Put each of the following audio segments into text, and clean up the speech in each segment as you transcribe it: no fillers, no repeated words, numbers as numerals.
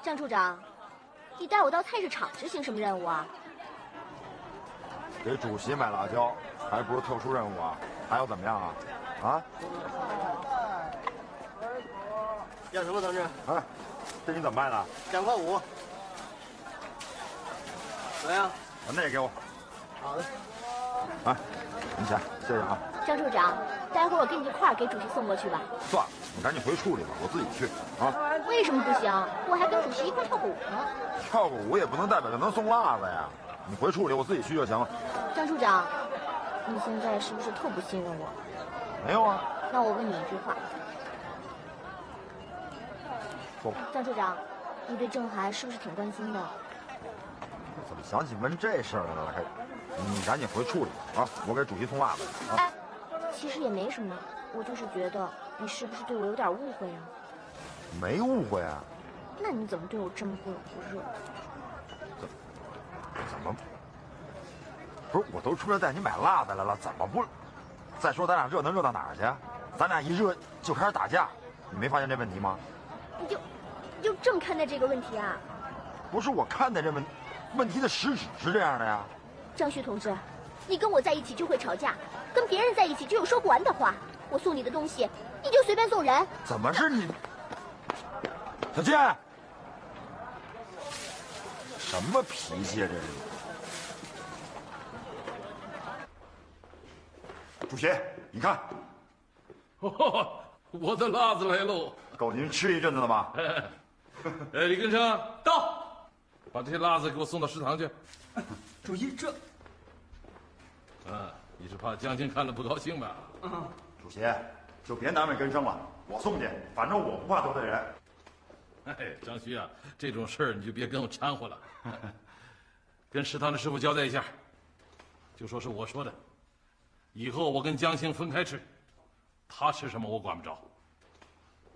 张处长，你带我到菜市场执行什么任务啊？给主席买辣椒，还不是特殊任务啊？还要怎么样啊？啊？要什么，同志？哎，这你怎么卖的2块5。怎么样？把那个给我。好的。哎，你钱，谢谢啊。张处长，待会儿我跟你一块儿给主席送过去吧。算了，你赶紧回处理吧，我自己去啊。为什么不行？我还跟主席一块跳过舞呢。跳个舞也不能代表着能送辣子呀。你回处理，我自己去就行了。张处长，你现在是不是特不信任我？没有啊。那我问你一句话。说吧。张处长，你对郑涵是不是挺关心的？怎么想起问这事儿来了？你赶紧回处理吧啊！我给主席送辣子啊。哎，其实也没什么，我就是觉得你是不是对我有点误会啊？没误会啊。那你怎么对我这么不冷不热？怎么？不是，我都出来带你买辣子来了，怎么不？再说咱俩热能热到哪儿去？咱俩一热就开始打架，你没发现这问题吗？你就这么看待这个问题啊？不是我看待这问题的实质是这样的呀。张旭同志，你跟我在一起就会吵架，跟别人在一起就有说不完的话。我送你的东西，你就随便送人。怎么是你？小健，什么脾气啊这是？主席，你看，哦，我的辣子来喽！够您吃一阵子了吧？李根生到，把这些辣子给我送到食堂去。主席，这……你是怕江青看了不高兴吧？主席，就别难为根生了，我送去，反正我不怕得罪人。哎，张旭啊，这种事儿你就别跟我掺和了，跟食堂的师傅交代一下，就说是我说的，以后我跟江青分开吃，他吃什么我管不着，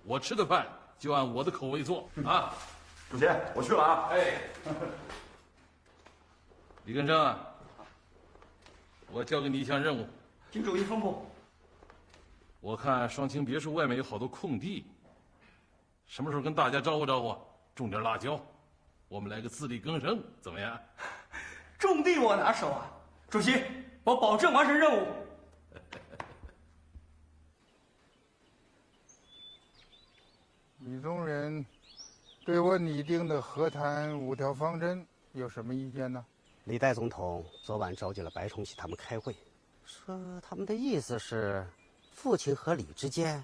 我吃的饭就按我的口味做啊。主席，我去了啊。哎，李根生啊，我交给你一项任务，请主席吩咐。我看双清别墅外面有好多空地，什么时候跟大家招呼招呼，种点辣椒，我们来个自力更生，怎么样？种地我拿手啊，主席，我保证完成任务。李宗仁对我拟定的和谈5条方针有什么意见呢？李代总统昨晚召集了白崇禧他们开会，说他们的意思是，父亲和李之间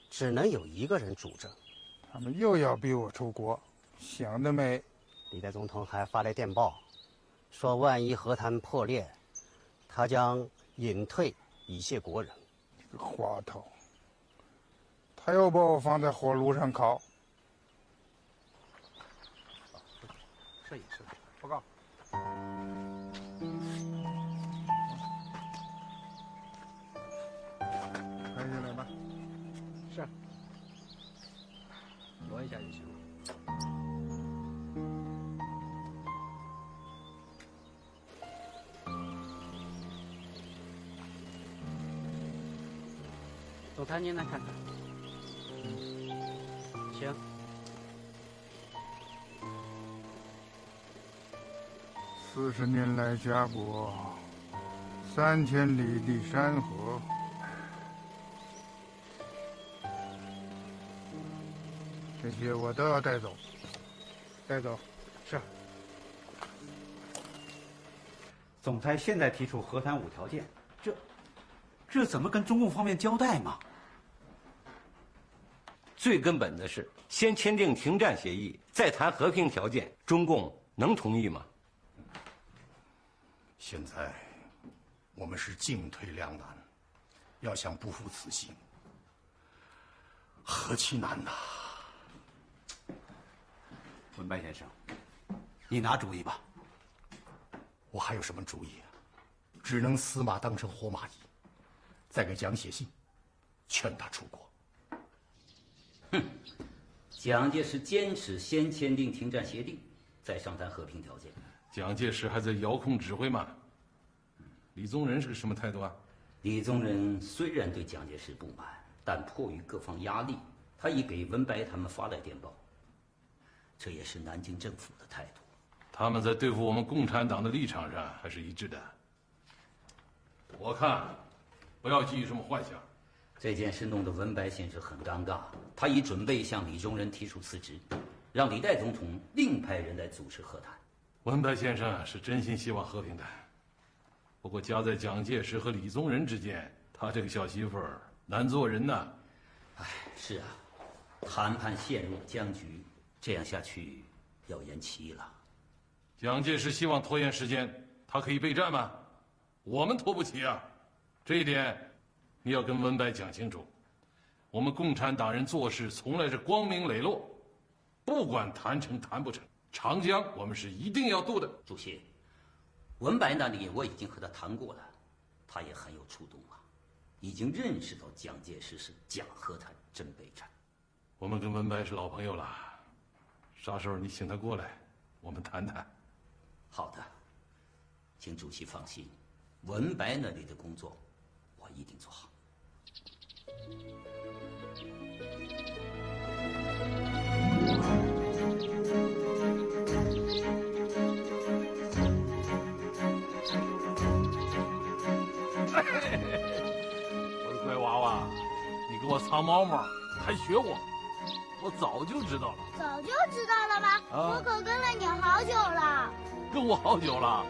只能有一个人主政。他们又要逼我出国，想得美！李代总统还发来电报，说万一和谈破裂，他将隐退以谢国人。这个滑头，他又把我放在火炉上烤。摄影师，报告。开进来吧。是。挪一下就行了。总裁，您来看看。请。40年来家国，3000里的山河。这些我都要带走，带走。是。总裁现在提出和谈5条件，这怎么跟中共方面交代嘛？最根本的是，先签订停战协议，再谈和平条件，中共能同意吗？现在我们是进退两难，要想不负此行，何其难呐！文白先生，你拿主意吧。我还有什么主意啊？只能死马当成活马医，再给蒋写信，劝他出国。哼，蒋介石坚持先签订停战协定，再商谈和平条件。蒋介石还在遥控指挥嘛？李宗仁是个什么态度啊？李宗仁虽然对蒋介石不满，但迫于各方压力，他已给文白他们发来电报。这也是南京政府的态度。他们在对付我们共产党的立场上还是一致的。我看，不要寄予什么幻想。这件事弄得文白先生很尴尬，他已准备向李宗仁提出辞职，让李代总统另派人来主持和谈。文白先生是真心希望和平的，不过夹在蒋介石和李宗仁之间，他这个小媳妇儿难做人呐。哎，是啊，谈判陷入僵局，这样下去要延期了。蒋介石希望拖延时间，他可以备战吗？我们拖不起啊，这一点你要跟文白讲清楚。我们共产党人做事从来是光明磊落，不管谈成谈不成，长江我们是一定要渡的。主席，文白那里我已经和他谈过了，他也很有触动啊，已经认识到蒋介石是假和谈真备战。我们跟文白是老朋友了，啥时候你请他过来，我们谈谈。好的，请主席放心，文白那里的工作我一定做好。我的乖娃娃，你给我藏猫猫，还学我，我早就知道了。早就知道了吗？我可跟了你好久了。跟我好久了。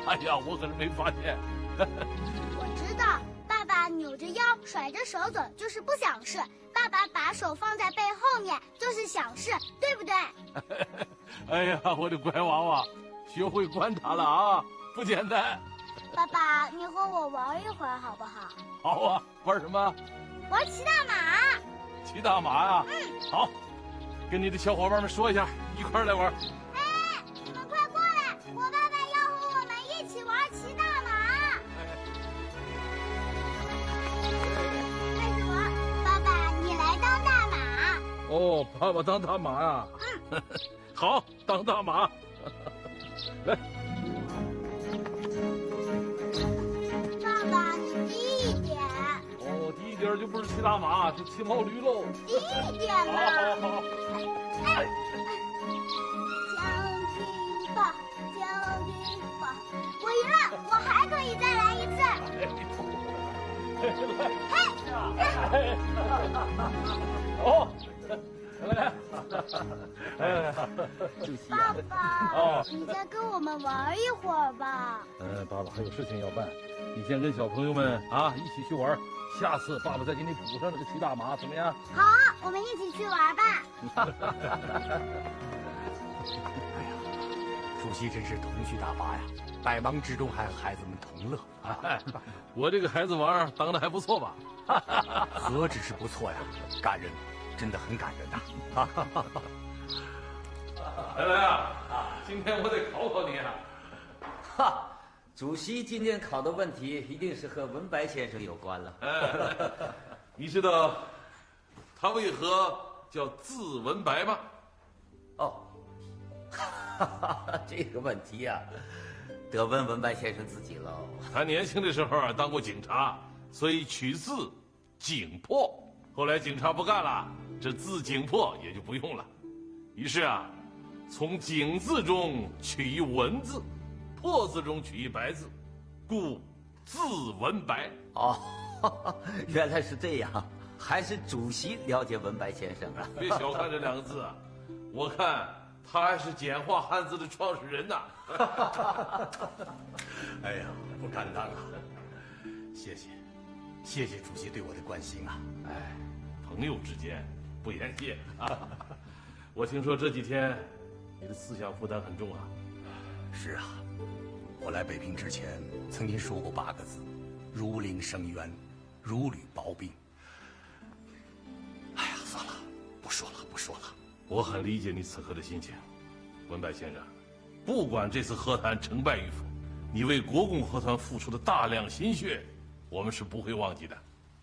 哎呀，我可是没发现。我知道，爸爸扭着腰甩着手走就是不想事，爸爸把手放在背后面就是想事，对不对？哎呀，我的乖娃娃，学会观察了啊，不简单。爸爸，你和我玩一会儿好不好？好啊，玩什么？玩骑大马。骑大马呀？好，跟你的小伙伴们说一下，一块儿来玩。哎，你们快过来！我爸爸要和我们一起玩骑大马。开始玩，爸爸你来当大马。哦，爸爸当大马呀？好，当大马。来。爸爸，你低一点。哦，低一点就不是骑大马，是骑毛驴喽。低一点嘛。好。哎，将军吧，将军吧，我赢了，我还可以再来一次。哦，爸爸，你再跟我们玩一会儿吧。爸爸还有事情要办，你先跟小朋友们啊一起去玩，下次爸爸再给你补上这个骑大马，怎么样？好啊，我们一起去玩吧。哎呀，主席真是童趣大发呀，百忙之中还和孩子们同乐。我这个孩子王当的还不错吧？何止是不错呀，感人，真的很感人呐。来来啊，今天我得考考你啊。哈，主席今天考的问题一定是和文白先生有关了。你知道他为何叫字文白吗？哦，这个问题呀，得问文白先生自己喽。他年轻的时候当过警察，所以取字景破。后来警察不干了，这字景破也就不用了。于是啊，从景字中取一文字，破字中取一白字，故字文白。哦，原来是这样，还是主席了解文白先生啊。别小看这两个字啊，我看他还是简化汉字的创始人呐。哎呀，不敢当啊！谢谢主席对我的关心啊！哎，朋友之间不言谢啊。我听说这几天你的思想负担很重啊。是啊，我来北平之前曾经说过8个字：如临深渊，如履薄冰。哎呀，算了，不说了。我很理解你此刻的心情，文白先生。不管这次和谈成败与否，你为国共和谈付出的大量心血，我们是不会忘记的。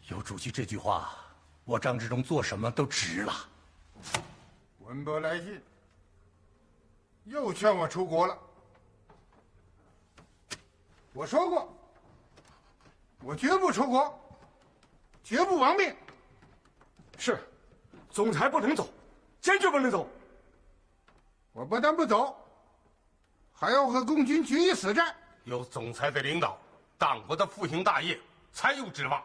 有主席这句话，我张之洞做什么都值了。文伯来信，又劝我出国了。我说过，我绝不出国，绝不亡命。是，总裁不能走，坚决不能走。我不但不走，还要和共军决一死战。有总裁的领导，党国的复兴大业才有指望。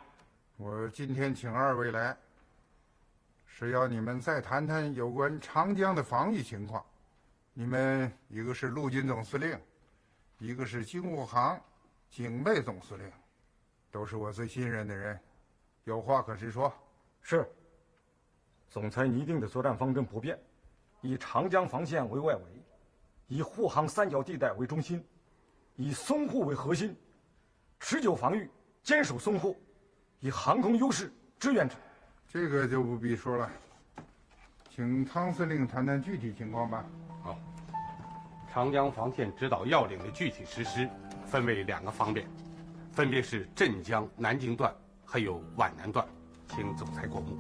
我今天请二位来，是要你们再谈谈有关长江的防御情况。你们一个是陆军总司令，一个是军务行警备总司令，都是我最信任的人，有话可直说。是。总裁拟定的作战方针不变，以长江防线为外围，以护航三角地带为中心，以淞沪为核心，持久防御，坚守淞沪，以航空优势支援之。这个就不必说了，请汤司令谈谈具体情况吧。好，长江防线指导要领的具体实施分为2个方面，分别是镇江、南京段还有皖南段，请总裁过目。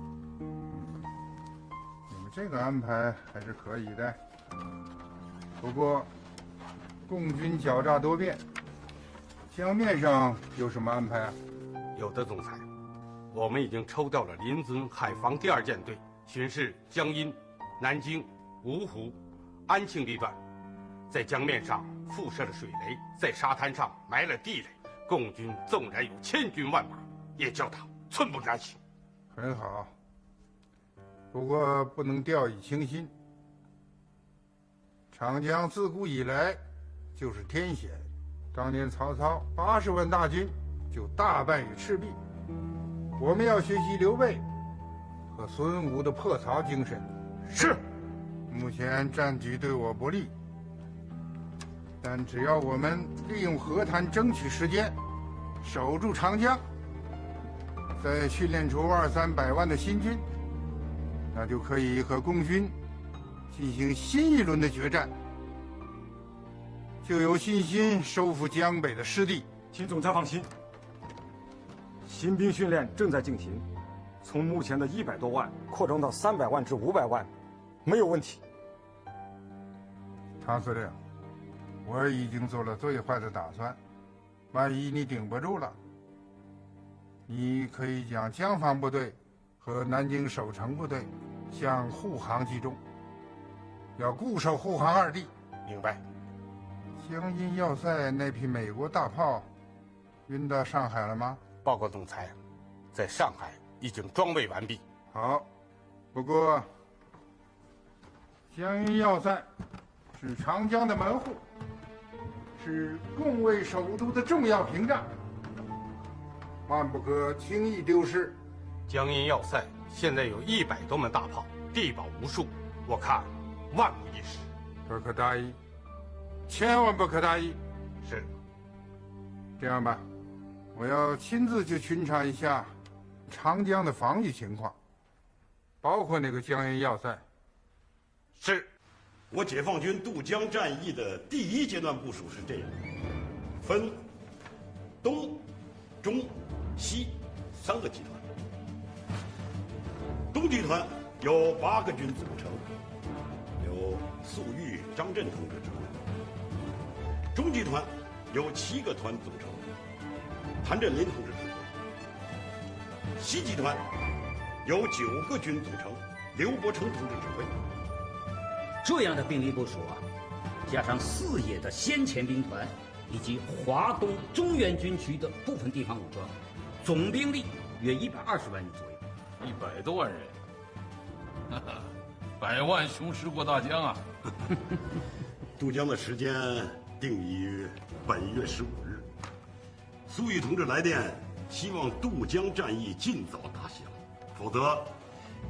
你们这个安排还是可以的，不过共军狡诈多变，江面上有什么安排啊？有的，总裁，我们已经抽调了临淄海防第2舰队巡视江阴、南京、芜湖、安庆地段，在江面上附设了水雷，在沙滩上埋了地雷。共军纵然有千军万马，也叫他寸步难行。很好，不过不能掉以轻心。长江自古以来就是天险，当年曹操80万大军就大败于赤壁。我们要学习刘备和孙吴的破曹精神。是。目前战局对我不利，但只要我们利用和谈争取时间，守住长江，再训练出200-300万的新军，那就可以和共军进行新一轮的决战，就有信心收复江北的失地。请总裁放心，新兵训练正在进行，从目前的100多万扩张到300万至500万，没有问题。汤司令，我已经做了最坏的打算，万一你顶不住了，你可以将江防部队和南京守城部队向护航集中，要固守护航2地。明白。江阴要塞那批美国大炮运到上海了吗？报告总裁，在上海已经装备完毕。好，不过江阴要塞是长江的门户，是共卫首都的重要屏障，万不可轻易丢失。江阴要塞现在有100多门大炮，地堡无数，我看万无一失。不可大意，千万不可大意。是。这样吧，我要亲自去巡查一下长江的防御情况，包括那个江阴要塞。是。我解放军渡江战役的第1阶段部署是这样：分东、中、西3个集团。东集团由8个军组成，由粟裕、张震同志指挥；中集团由7个团组成，谭震林同志指挥；西集团由9个军组成，刘伯承同志指挥。这样的兵力部署啊，加上4野的先遣兵团以及华东中原军区的部分地方武装，总兵力约120万人左右。 100多万人，100万雄师过大江啊！渡江的时间定于本月15日。粟裕同志来电，希望渡江战役尽早打响，否则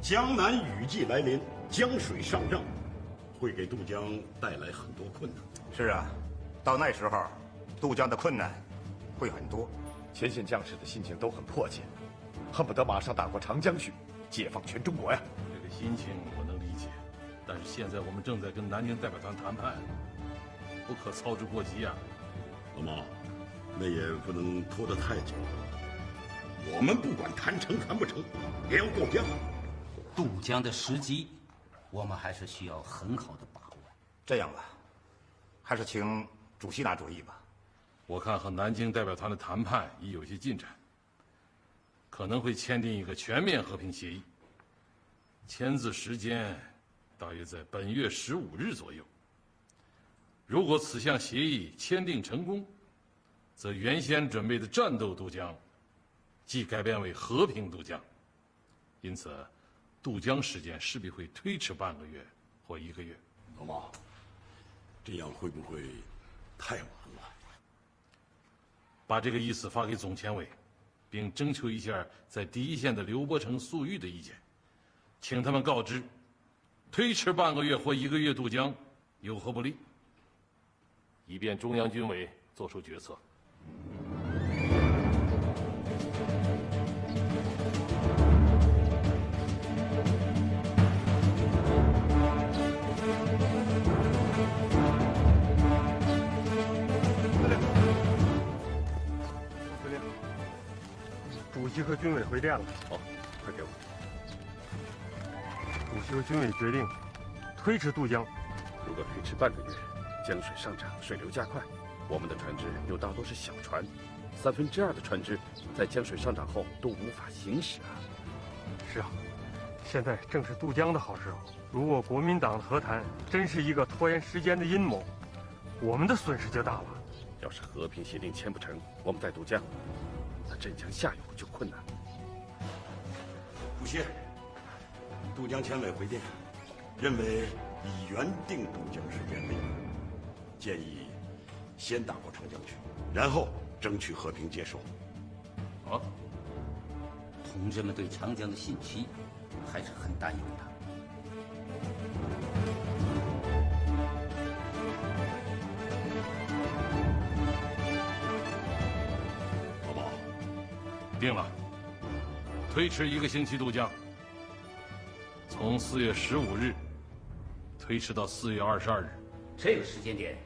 江南雨季来临，江水上涨，会给渡江带来很多困难。是啊，到那时候，渡江的困难会很多。前线将士的心情都很迫切，恨不得马上打过长江去，解放全中国呀！这个心情我能理解，但是现在我们正在跟南京代表团谈判，不可操之过急啊。老毛，那也不能拖得太久。我们不管谈成谈不成，也要过江。渡江的时机，我们还是需要很好的把握。这样吧，还是请主席拿主意吧。我看和南京代表团的谈判已有些进展，可能会签订一个全面和平协议。签字时间大约在本月15日左右。如果此项协议签订成功，则原先准备的战斗渡江，即改变为和平渡江，因此，渡江时间势必会推迟半个月或1个月。老马，这样会不会太晚了？把这个意思发给总前委，并征求一下在第一线的刘伯承、粟裕的意见，请他们告知，推迟半个月或1个月渡江有何不利，以便中央军委作出决策。主席和军委回电了。好，快给我。主席和军委决定推迟渡江。如果推迟半个月，江水上涨，水流加快，我们的船只又大多是小船，2/3的船只在江水上涨后都无法行驶啊。是啊，现在正是渡江的好时候。如果国民党的和谈真是一个拖延时间的阴谋，我们的损失就大了。要是和平协定签不成，我们再渡江，那镇江下游就困难。主席，渡江前委回电，认为以原定渡江时间为宜，建议先打过长江去，然后争取和平接收。啊，同志们对长江的信息还是很担忧的。老马，定了，推迟1个星期渡江，从4月15日推迟到4月22日。这个时间点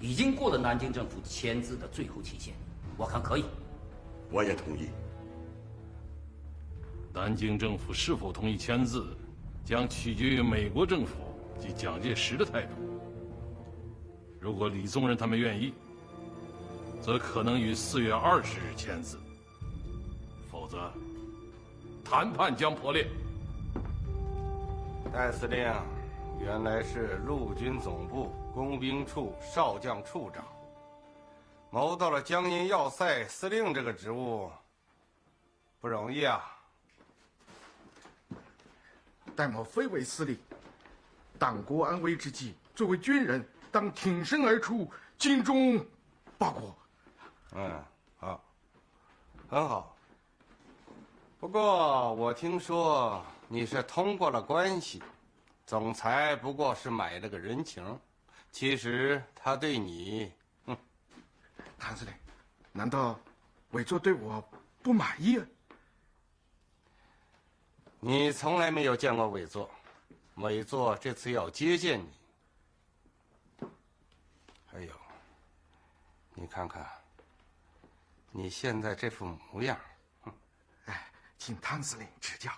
已经过了南京政府签字的最后期限，我看可以。我也同意。南京政府是否同意签字，将取决于美国政府及蒋介石的态度。如果李宗仁他们愿意，则可能于4月20日签字；否则，谈判将破裂。戴司令原来是陆军总部工兵处少将处长，谋到了江阴要塞司令这个职务，不容易啊。戴某非为司令，党国安危之际，作为军人，当挺身而出，尽忠报国。好，很好。不过我听说你是通过了关系，总裁不过是买了个人情，其实他对你，谭司令，难道委座对我不满意啊？你从来没有见过委座，委座这次要接见你。还有，你看看，你现在这副模样，请谭司令指教。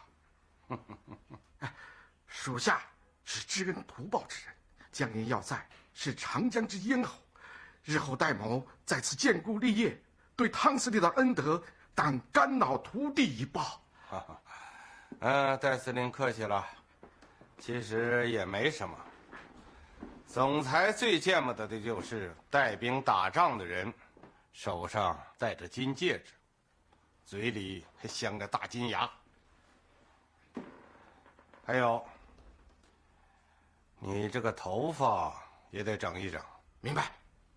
属下是知恩图报之人，江阴要塞是长江之咽喉，日后戴某在此建功立业，对汤司令的恩德，当肝脑涂地以报。戴司令客气了，其实也没什么。总裁最见不得的就是带兵打仗的人，手上戴着金戒指，嘴里还镶着大金牙。还有，你这个头发也得整一整。明白，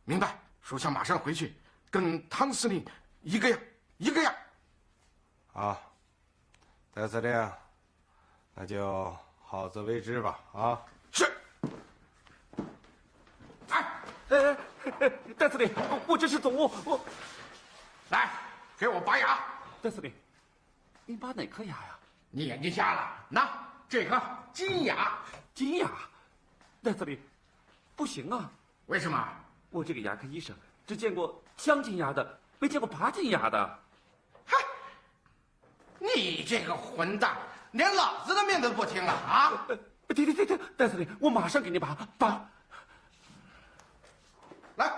明白。属下马上回去，跟汤司令一个样，一个样。啊，戴司令，那就好自为之吧。啊，是。戴司令，我这是总务，来，给我拔牙。戴司令，您拔哪颗牙呀？你眼睛瞎了？那这颗金牙。金牙？戴司令，不行啊！为什么？我这个牙科医生只见过镶金牙的，没见过拔金牙的。嗨，你这个混蛋，连老子的命都不听了啊！停，戴司令，我马上给你拔。来，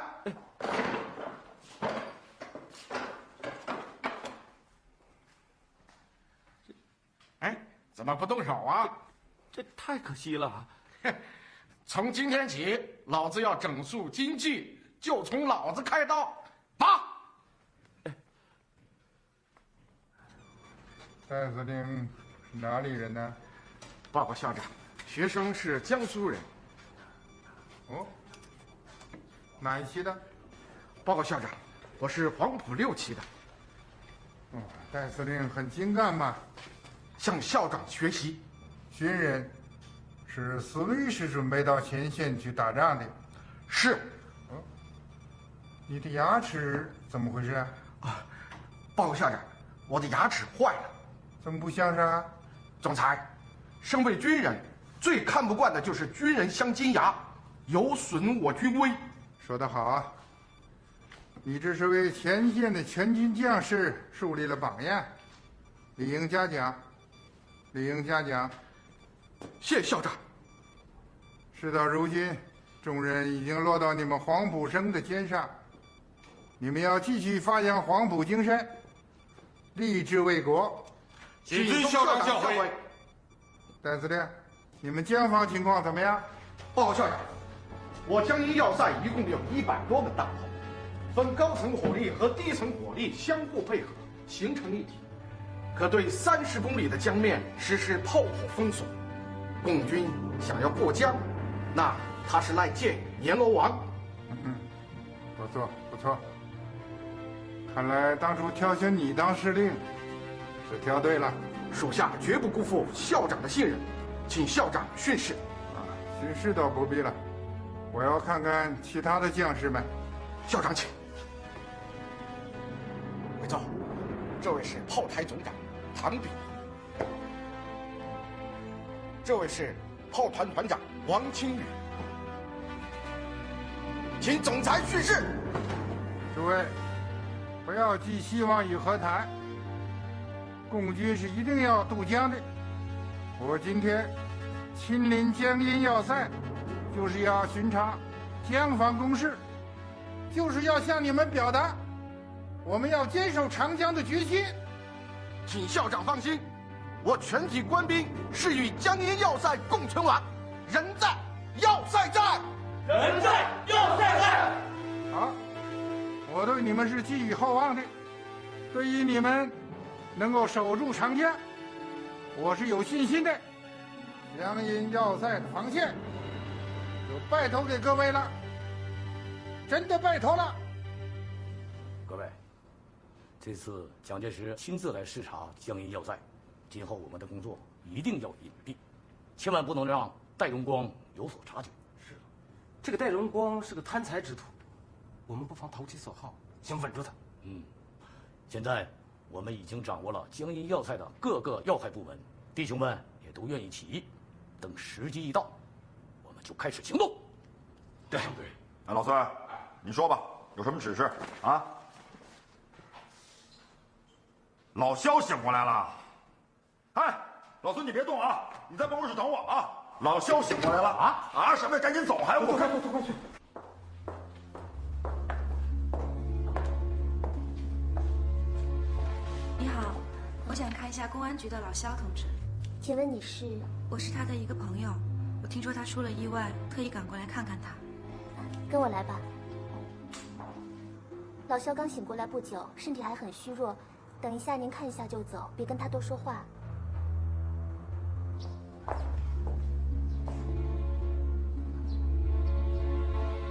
怎么不动手啊？这太可惜了。从今天起，老子要整肃经济，就从老子开刀。拔！戴司令是哪里人呢？报告校长，学生是江苏人。哦，哪一期的？报告校长，我是黄埔6期的。哦，戴司令很精干嘛？向校长学习。军人是随时准备到前线去打仗的。是。哦，你的牙齿怎么回事啊？报告校长，我的牙齿坏了。怎么不向上啊？总裁，身为军人，最看不惯的就是军人镶金牙，有损我军威。说得好啊！你这是为前线的全军将士树立了榜样，理应嘉奖，理应嘉奖。谢校长。事到如今，重任已经落到你们黄埔生的肩上，你们要继续发扬黄埔精神，立志为国。谨遵校长教诲。戴司令，你们江防情况怎么样？报告校长，我江阴要塞一共有100多门大炮，分高层火力和低层火力相互配合，形成一体，可对30公里的江面实施炮火封锁。共军想要过江，那他是赖借阎罗王。不错不错，看来当初挑选你当司令是挑对了。属下绝不辜负校长的信任，请校长训示。训示倒不必了，我要看看其他的将士们。校长请。委奏，这位是炮台总长唐炳辉，这位是炮团团长王清宇，请总裁训示。诸位，不要寄希望于和谈。共军是一定要渡江的。我今天亲临江阴要塞，就是要巡查江防工事，就是要向你们表达我们要坚守长江的决心。请校长放心，我全体官兵是与江阴要塞共存亡，人在要塞在，人在要塞在。好，我对你们是寄予厚望的，对于你们能够守住长江，我是有信心的。江阴要塞的防线就拜托给各位了，真的拜托了。各位，这次蒋介石亲自来视察江阴要塞，今后我们的工作一定要隐蔽，千万不能让戴荣光有所察觉。是，这个戴荣光是个贪财之徒，我们不妨投其所好，先稳住他。现在我们已经掌握了江阴要塞的各个要害部门，弟兄们也都愿意起义。等时机一到，我们就开始行动。对。哎，老孙，你说吧，有什么指示啊？老肖醒过来了。哎，老孙你别动啊，你在办公室等我啊。老肖醒过来了啊！什么？赶紧走，还要不开？快去！你好，我想看一下公安局的老肖同志。请问你是？我是他的一个朋友，我听说他出了意外，特意赶过来看看他。跟我来吧。老肖刚醒过来不久，身体还很虚弱，等一下您看一下就走，别跟他多说话。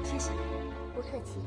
谢谢。不客气。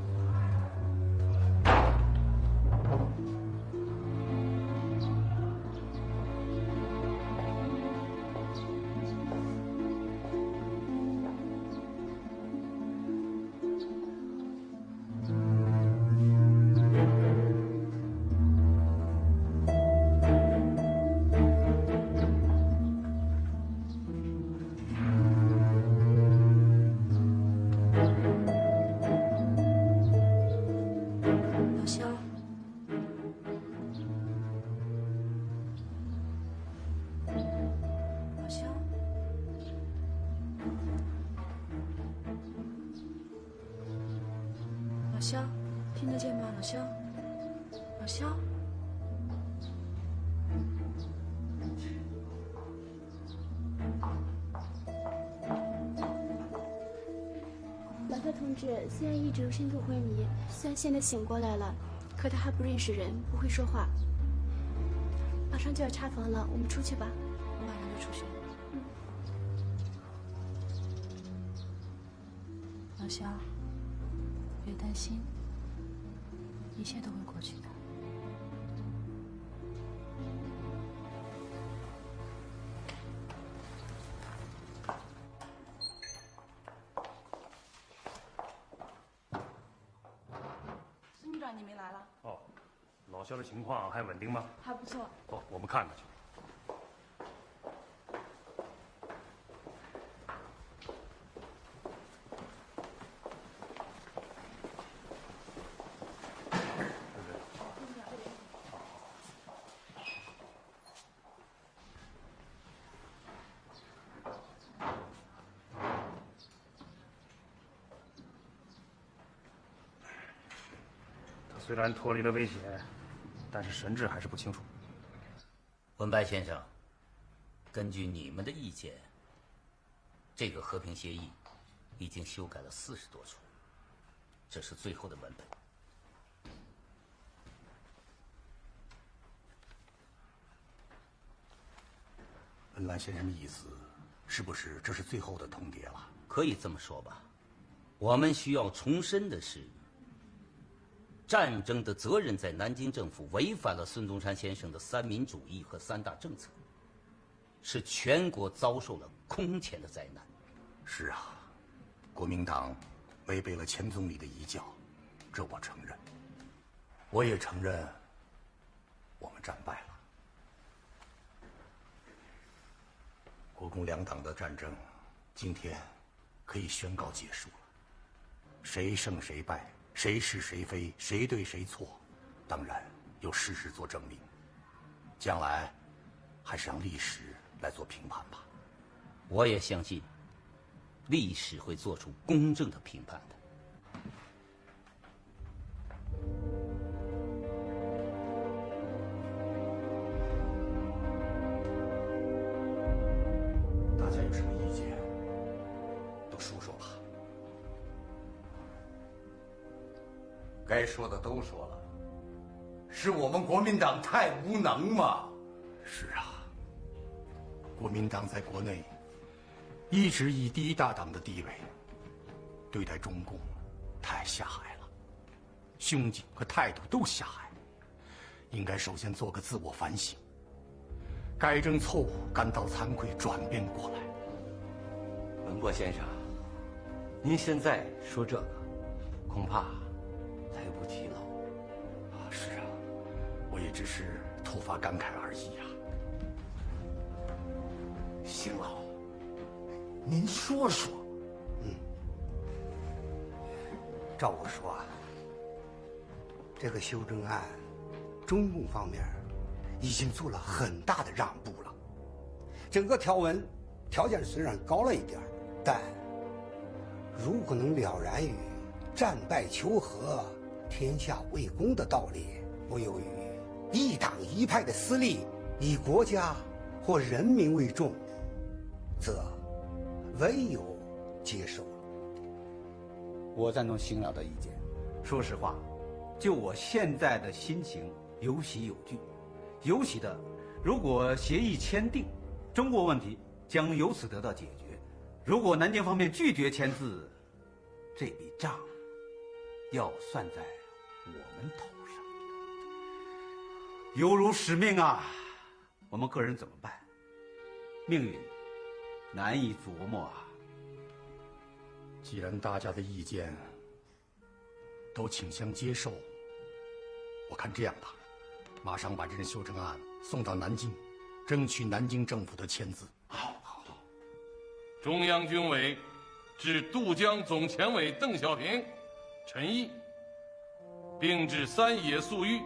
老肖，听得见吗？老肖，老肖。特同志虽然一直深度昏迷，虽然现在醒过来了，可他还不认识人，不会说话。马上就要查房了，我们出去吧。我马上就出去。老肖，别担心，一切都会过去的。孙局长，你没来了？哦，老肖的情况还稳定吗？还不错。走，我们看看去。虽然脱离了危险，但是神志还是不清楚。文白先生，根据你们的意见，这个和平协议已经修改了40多处，这是最后的文本。文澜先生的意思，是不是这是最后的通牒了？可以这么说吧。我们需要重申的是，战争的责任在南京政府违反了孙中山先生的三民主义和3大政策，使全国遭受了空前的灾难。是啊，国民党违背了钱总理的遗教，这我承认。我也承认，我们战败了。国共两党的战争，今天可以宣告结束了。谁胜谁败，谁是谁非，谁对谁错，当然有事实做证明。将来，还是让历史来做评判吧。我也相信，历史会做出公正的评判的。大家有什么意见，都说说吧。该说的都说了，是我们国民党太无能嘛。是啊，国民党在国内一直以第一大党的地位对待中共，太狭隘了，胸襟和态度都狭隘。应该首先做个自我反省，改正错误，感到惭愧，转变过来。文博先生，您现在说这个，恐怕来不及了。是啊，我也只是突发感慨而已啊。邢老，您说说。照我说啊，这个修正案，中共方面已经做了很大的让步了。整个条文条件虽然高了一点，但如果能了然于战败求和、天下为公的道理，不由于一党一派的私利，以国家或人民为重，则唯有接受了。我赞同邢老的意见。说实话，就我现在的心情有喜有惧。有喜的，如果协议签订，中国问题将由此得到解决；如果南京方面拒绝签字，这笔账要算在我们头上，犹如使命啊！我们个人怎么办？命运难以琢磨啊。既然大家的意见都倾向接受，我看这样吧，马上把这份修正案送到南京，争取南京政府的签字。好。中央军委致渡江总前委邓小平、陈毅，并致3野粟裕、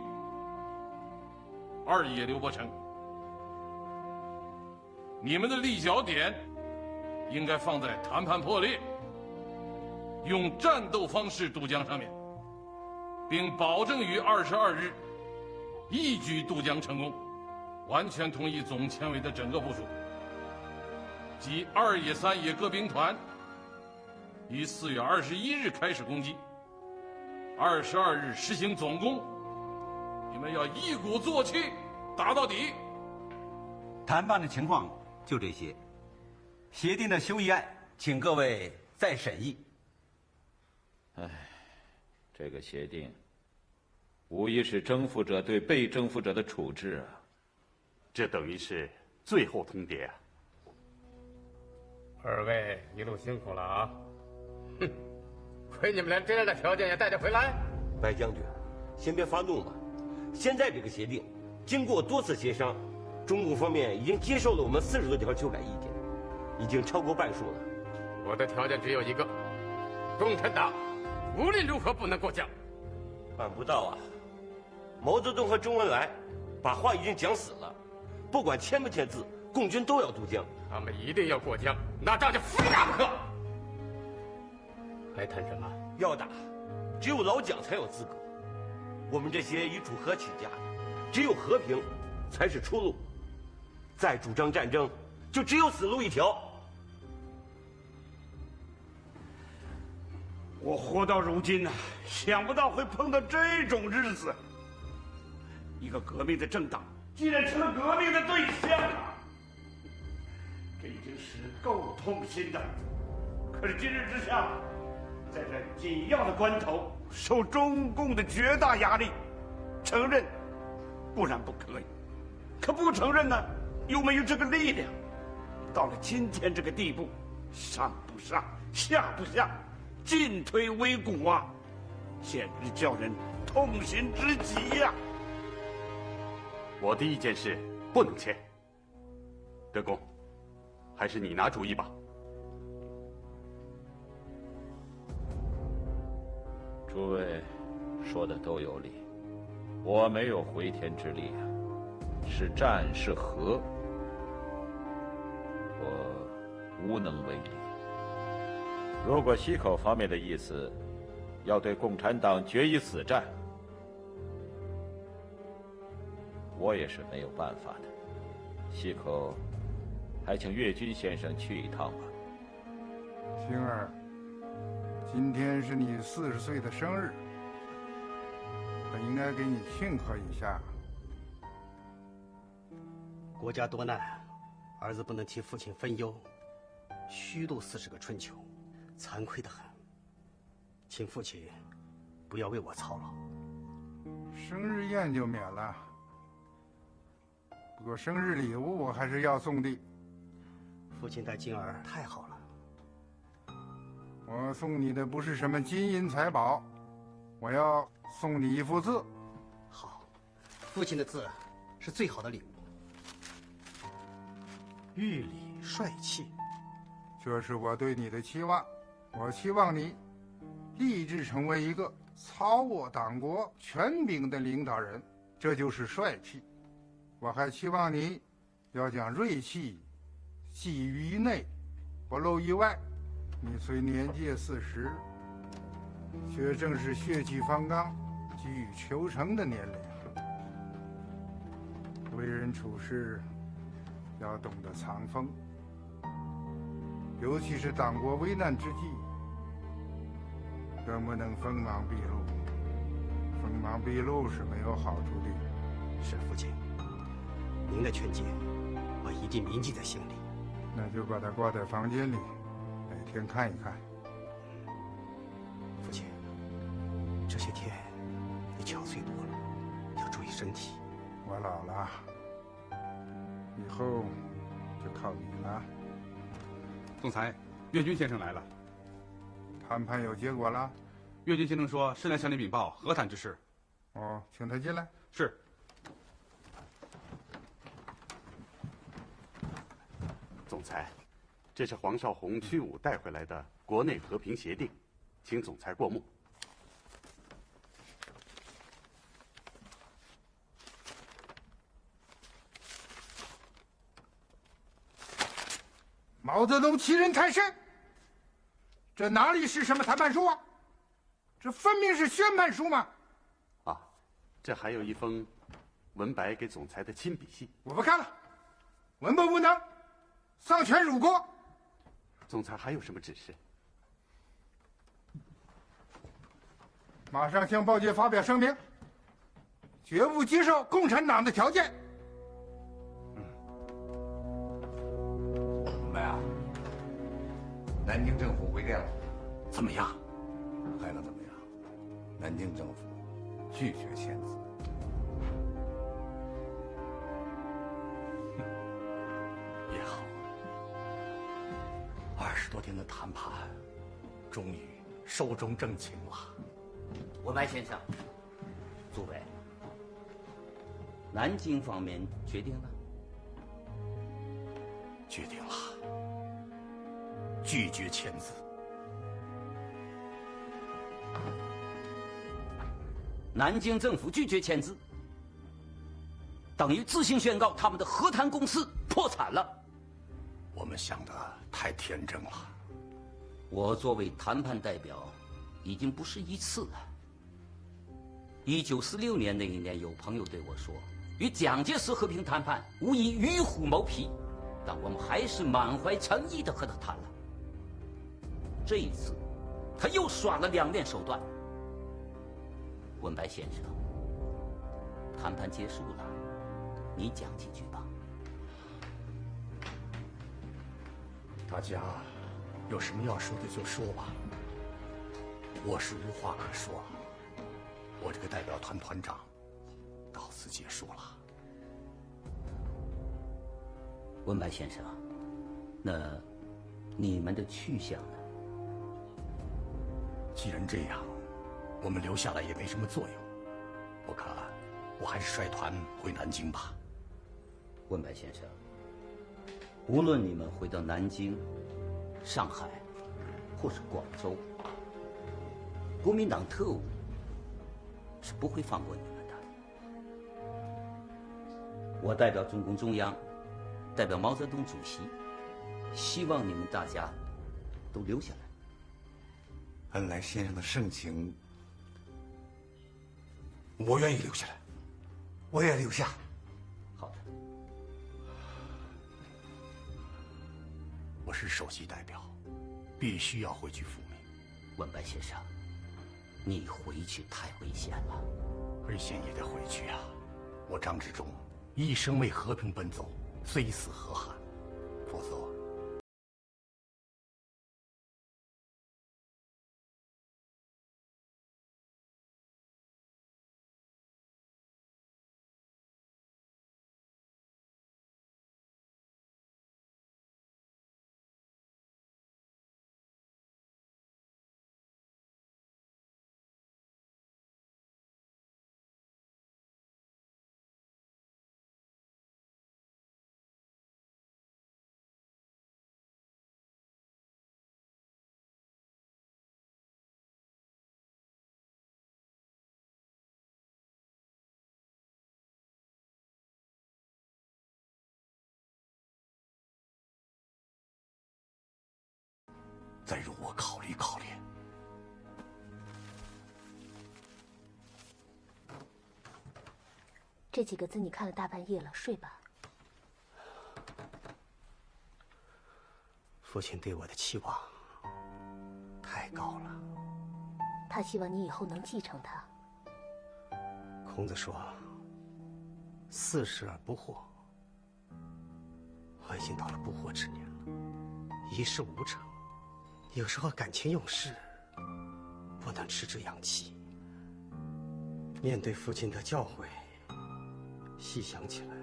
2野刘伯承。你们的立脚点应该放在谈判破裂、用战斗方式渡江上面，并保证于22日一举渡江成功。完全同意总前委的整个部署，即2野、3野各兵团于4月21日开始攻击，22日实行总攻。你们要一鼓作气，打到底。谈判的情况就这些，协定的修议案，请各位再审议。这个协定，无疑是征服者对被征服者的处置啊。这等于是最后通牒啊！二位一路辛苦了啊！哼，亏你们连这样的条件也带得回来。白将军，先别发怒嘛。现在这个协定，经过多次协商，中共方面已经接受了我们40多条修改意见，已经超过半数了。我的条件只有一个，共产党无论如何不能过江。办不到啊！毛泽东和周恩来把话已经讲死了，不管签不签字，共军都要渡江。他们一定要过江，那仗就非打不可。还谈什么？要打，只有老蒋才有资格。我们这些以主和起家的，只有和平才是出路。再主张战争，就只有死路一条。我活到如今呢，想不到会碰到这种日子。一个革命的政党，竟然成了革命的对象啊！这已经是够痛心的。可是今日之下，在这紧要的关头，受中共的绝大压力，承认不然不可以，可不承认呢，又没有这个力量。到了今天这个地步，上不上，下不下，进退维谷啊，简直叫人痛心之极呀！我的意见是不能签。德公，还是你拿主意吧。诸位说的都有理，我没有回天之力啊，是战是和，我无能为力。如果西口方面的意思要对共产党决一死战，我也是没有办法的。西口，还请岳军先生去一趟吧。星儿，今天是你40岁的生日，我应该给你庆贺一下。国家多难，儿子不能替父亲分忧，虚度40个春秋，惭愧得很。请父亲不要为我操劳。生日宴就免了，不过生日礼物我还是要送的。父亲待金儿太好了。我送你的不是什么金银财宝，我要送你一幅字。好，父亲的字是最好的礼物。玉里帅气，这是我对你的期望。我期望你立志成为一个操握党国权柄的领导人，这就是帅气。我还期望你要将锐气寄于内，不露于外。你虽年届40，却正是血气方刚、急于求成的年龄。为人处事要懂得藏锋，尤其是党国危难之际，更不能锋芒毕露。锋芒毕露是没有好处的。是父亲，您的劝诫，我一定铭记在心里。那就把它挂在房间里，每天看一看。父亲，这些天你憔悴多了，要注意身体。我老了，以后就靠你了。总裁，岳军先生来了。谈判有结果了？岳军先生说是来向你禀报和谈之事。哦，请他进来。是。总裁，这是黄绍竑去武带回来的国内和平协定，请总裁过目。毛泽东欺人太甚，这哪里是什么谈判书啊？这分明是宣判书嘛！啊，这还有一封文白给总裁的亲笔信。我不看了，文不能，丧权辱国。总裁还有什么指示？马上向报界发表声明，绝不接受共产党的条件。文白啊，南京政府回电了，怎么样？还能怎么样？南京政府拒绝签字。也好，20多天的谈判，终于寿终正寝了。文白先生，诸位，南京方面决定了？决定了，拒绝签字。南京政府拒绝签字，等于自行宣告他们的和谈公司破产了。我们想的太天真了。我作为谈判代表，已经不是一次了。1946年那一年，有朋友对我说，与蒋介石和平谈判无疑与虎谋皮，但我们还是满怀诚意地和他谈了。这一次，他又耍了两面手段。文白先生，谈判结束了，你讲几句吧。大家有什么要说的就说吧，我是无话可说了。我这个代表团团长到此结束了。文白先生，那你们的去向呢？既然这样，我们留下来也没什么作用。我看我还是率团回南京吧。文白先生，无论你们回到南京、上海，或是广州，国民党特务是不会放过你们的。我代表中共中央，代表毛泽东主席，希望你们大家都留下来。恩来先生的盛情，我愿意留下来，我也留下。好的。我是首席代表，必须要回去复命。文白先生，你回去太危险了。危险也得回去啊！我张治中一生为和平奔走，虽死何憾？否则再容我考虑考虑。这几个字你看了大半夜了，睡吧。父亲对我的期望太高了。他希望你以后能继承他。孔子说：“40而不惑。”我已经到了不惑之年了，一事无成。有时候感情用事，不能持之养气。面对父亲的教诲，细想起来，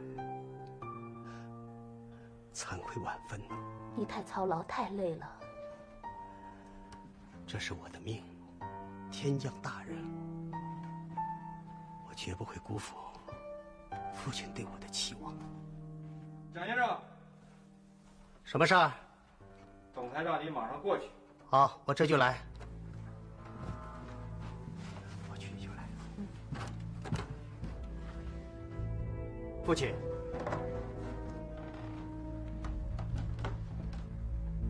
惭愧万分呢。你太操劳，太累了。这是我的命，天降大任，我绝不会辜负父亲对我的期望。蒋先生，什么事儿？总裁让你马上过去。好，我这就来。我去就来。父亲，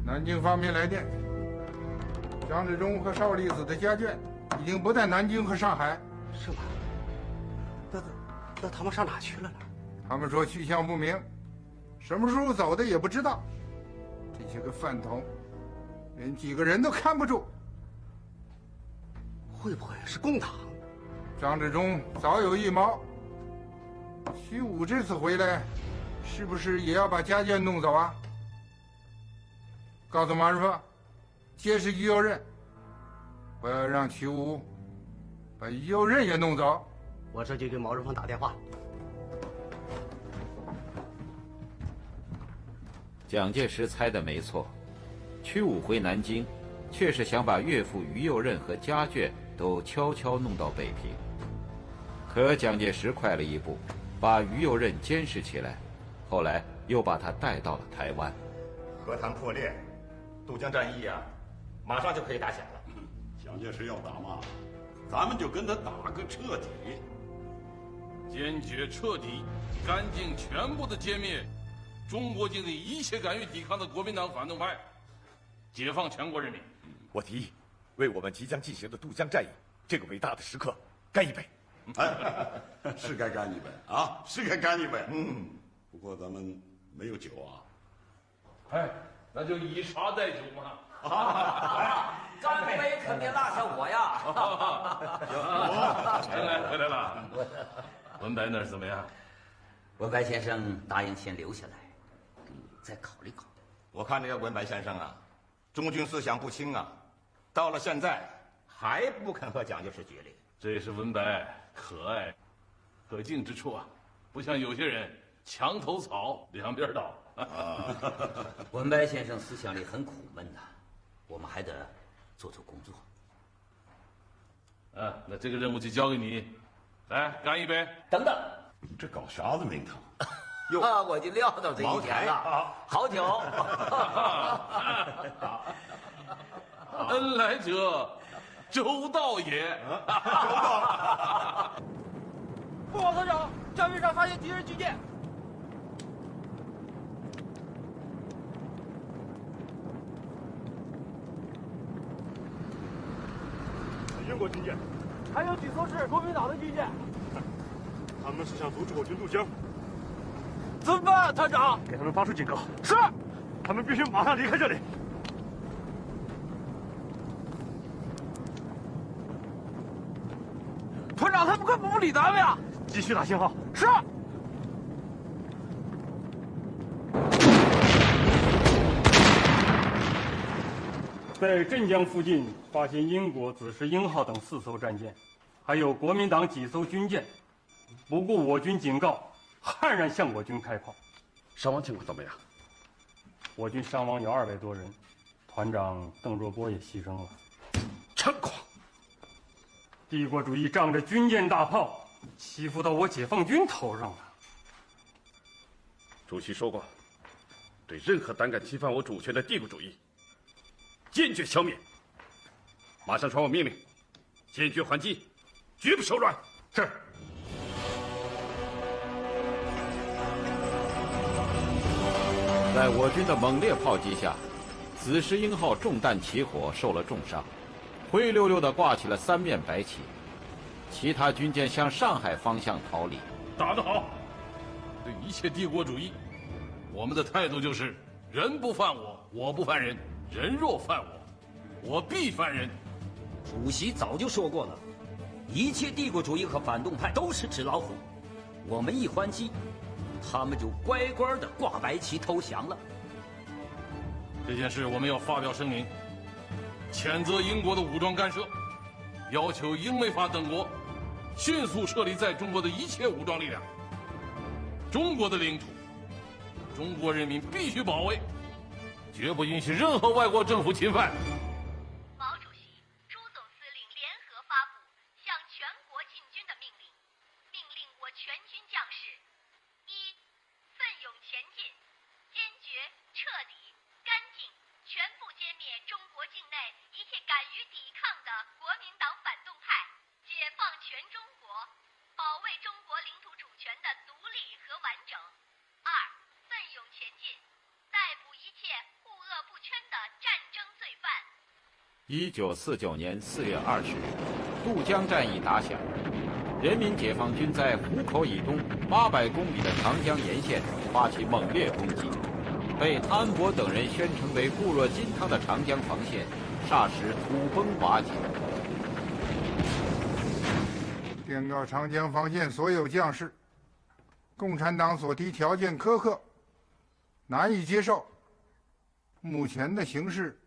南京方面来电，张治中和邵力子的家眷已经不在南京和上海。是吗？那他们上哪去了呢？他们说去向不明，什么时候走的也不知道。这些个饭桶，连几个人都看不住。会不会是共党？张治中早有预谋。徐武这次回来，是不是也要把家眷弄走啊？告诉马师傅，结识于右任，我要让徐武把于右任也弄走。我这就给毛人凤打电话。蒋介石猜的没错，屈武回南京，却是想把岳父于右任和家眷都悄悄弄到北平。可蒋介石快了一步，把于右任监视起来，后来又把他带到了台湾。和谈破裂，渡江战役啊，马上就可以打响了。蒋介石要打嘛，咱们就跟他打个彻底，坚决彻底、干净、全部的歼灭中国境内一切敢于抵抗的国民党反动派，解放全国人民。我提议，为我们即将进行的渡江战役这个伟大的时刻干一杯。是该干一杯啊，是该干一杯。不过咱们没有酒啊。哎，那就以茶代酒嘛。干杯可别落下我呀！回来了。文白那儿怎么样？文白先生答应先留下来，再考虑考虑。我看这个文白先生啊，中军思想不清啊，到了现在还不肯和蒋介石决裂。这是文白可爱、可敬之处啊，不像有些人墙头草两边倒。文白先生思想里很苦闷的，我们还得做做工作。那这个任务就交给你，来干一杯。等等，这搞啥子名堂？我就料到这一点了。好酒。恩来者，周道也。报告团长，江面上发现敌人军舰。英国军舰，还有几艘是国民党的军舰。他们是想阻止我军渡江。怎么办，团长？给他们发出警告。是。他们必须马上离开这里。团长，他们根本不理咱们呀！继续打信号。是。在镇江附近发现英国紫石英号等4艘战舰，还有国民党几艘军舰，不顾我军警告，悍然向我军开炮。伤亡情况怎么样？我军伤亡有200多人，团长邓若波也牺牲了。猖狂！帝国主义仗着军舰大炮欺负到我解放军头上了。主席说过，对任何胆敢侵犯我主权的帝国主义，坚决消灭。马上传我命令，坚决还击，绝不手软。是。在我军的猛烈炮击下，紫石英号中弹起火，受了重伤，灰溜溜地挂起了3面白旗。其他军舰向上海方向逃离。打得好！对一切帝国主义，我们的态度就是：人不犯我，我不犯人；人若犯我，我必犯人。主席早就说过了，一切帝国主义和反动派都是纸老虎，我们一还击，他们就乖乖的挂白旗投降了。这件事我们要发表声明，谴责英国的武装干涉，要求英美法等国迅速撤离在中国的一切武装力量。中国的领土，中国人民必须保卫，绝不允许任何外国政府侵犯。毛主席、朱总司令联合发布向全国进军的命令，命令我全军将士：一、奋勇前进，坚决、彻底、干净、全部歼灭中国境内一切敢于抵抗的国民党反动派，解放全中国，保卫中国领土主权的独立和完整；二、奋勇前进，逮捕一切护恶不圈的战争罪犯。1949年4月20日，渡江战役打响，人民解放军在湖口以东800公里的长江沿线发起猛烈攻击，被安伯等人宣称为固若金汤的长江防线，霎时土崩瓦解。电告长江防线所有将士，共产党所提条件苛刻，难以接受。目前的形势，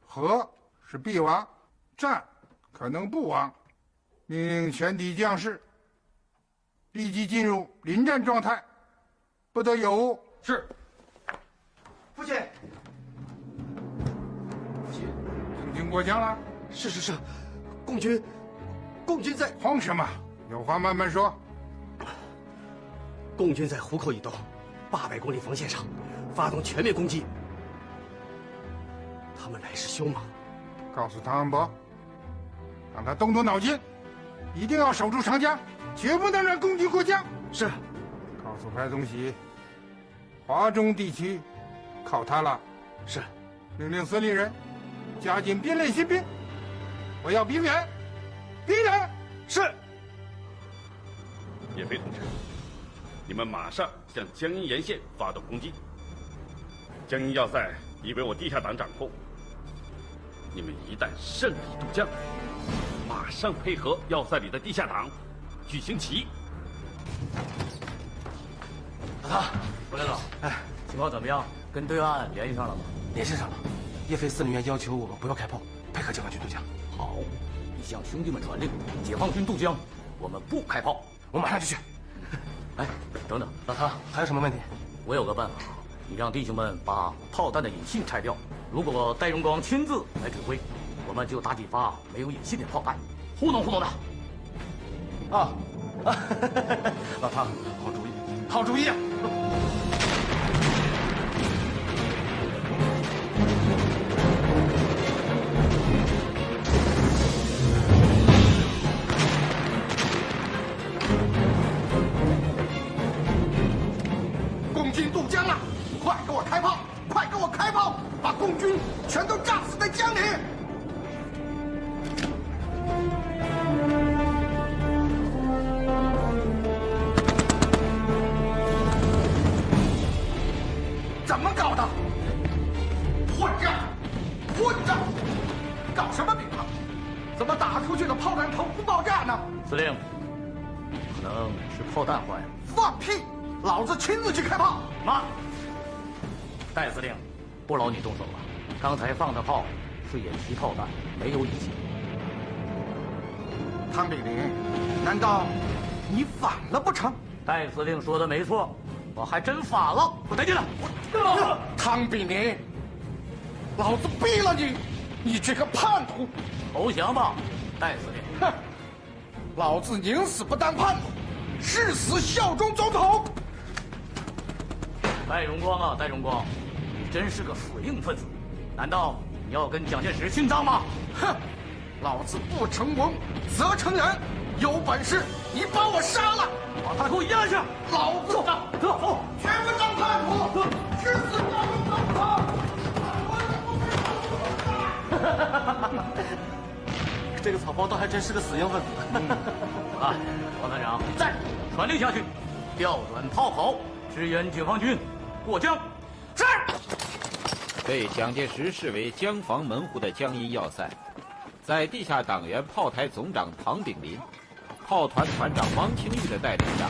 和是必亡，战可能不亡。命令全体将士立即进入临战状态，不得有误。是。父亲，听听过江了？是，共军在。慌什么？有话慢慢说。共军在湖口以东800公里防线上发动全面攻击，他们来势凶猛。告诉汤恩伯，让他动动脑筋，一定要守住长江，绝不能让共军过江。是。告诉派宗喜，华中地区靠他了。是。命令司令人加紧编练新兵，我要兵员，兵员。是。叶飞同志，你们马上向江阴沿线发动攻击。江阴要塞已为我地下党掌控，你们一旦胜利渡江，马上配合要塞里的地下党举行起义。老唐，回来了。哎，情况怎么样？跟对岸联系上了吗？联系上了。叶飞司令员要求我们不要开炮，配合解放军渡江。好，你向兄弟们传令，解放军渡江，我们不开炮。我马上就去。哎，等等，老唐，还有什么问题？我有个办法，你让弟兄们把炮弹的引信拆掉。如果戴荣光亲自来指挥，我们就打几发没有引信的炮弹，糊弄糊弄他。啊，老唐，好主意，好主意啊！共军渡江了，快给我开炮！快给我开炮！把共军全都炸死在江里！怎么搞的？混账！搞什么饼啊？怎么打出去的炮弹头不爆炸呢？司令，可能是炮弹坏了。放屁！老子亲自去开炮！妈，戴司令，不劳你动手了。刚才放的炮是演习炮弹，没有引信。汤炳麟，难道你反了不成？戴司令说的没错，我还真反了，不带劲了。汤炳麟，老子毙了你！你这个叛徒！投降吧，戴司令。哼，老子宁死不当叛徒，誓死效忠总统。戴荣光啊，戴荣光，你真是个死硬分子！难道你要跟蒋介石殉葬吗？哼，老子不成文则成仁，有本事你把我杀了，把他给我压下！老子走，绝不当叛徒，誓死效忠总统。这个草包倒还真是个死硬分子。啊，王团长，在传令下去，调转炮口，支援解放军过江。是。被蒋介石视为江防门户的江阴要塞，在地下党员炮台总长唐炳麟、炮团团长王清玉的带领下，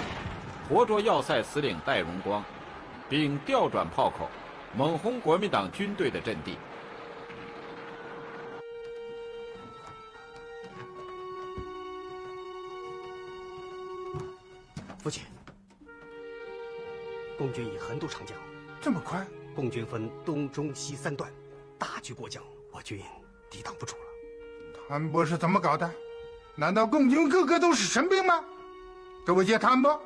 活捉要塞司令戴荣光，并调转炮口，猛轰国民党军队的阵地。父亲，共军已横渡长江，这么快？共军分东、中、西3段，大举过江，我军抵挡不住了。汤恩伯是怎么搞的？难道共军个个都是神兵吗？给我接汤恩伯。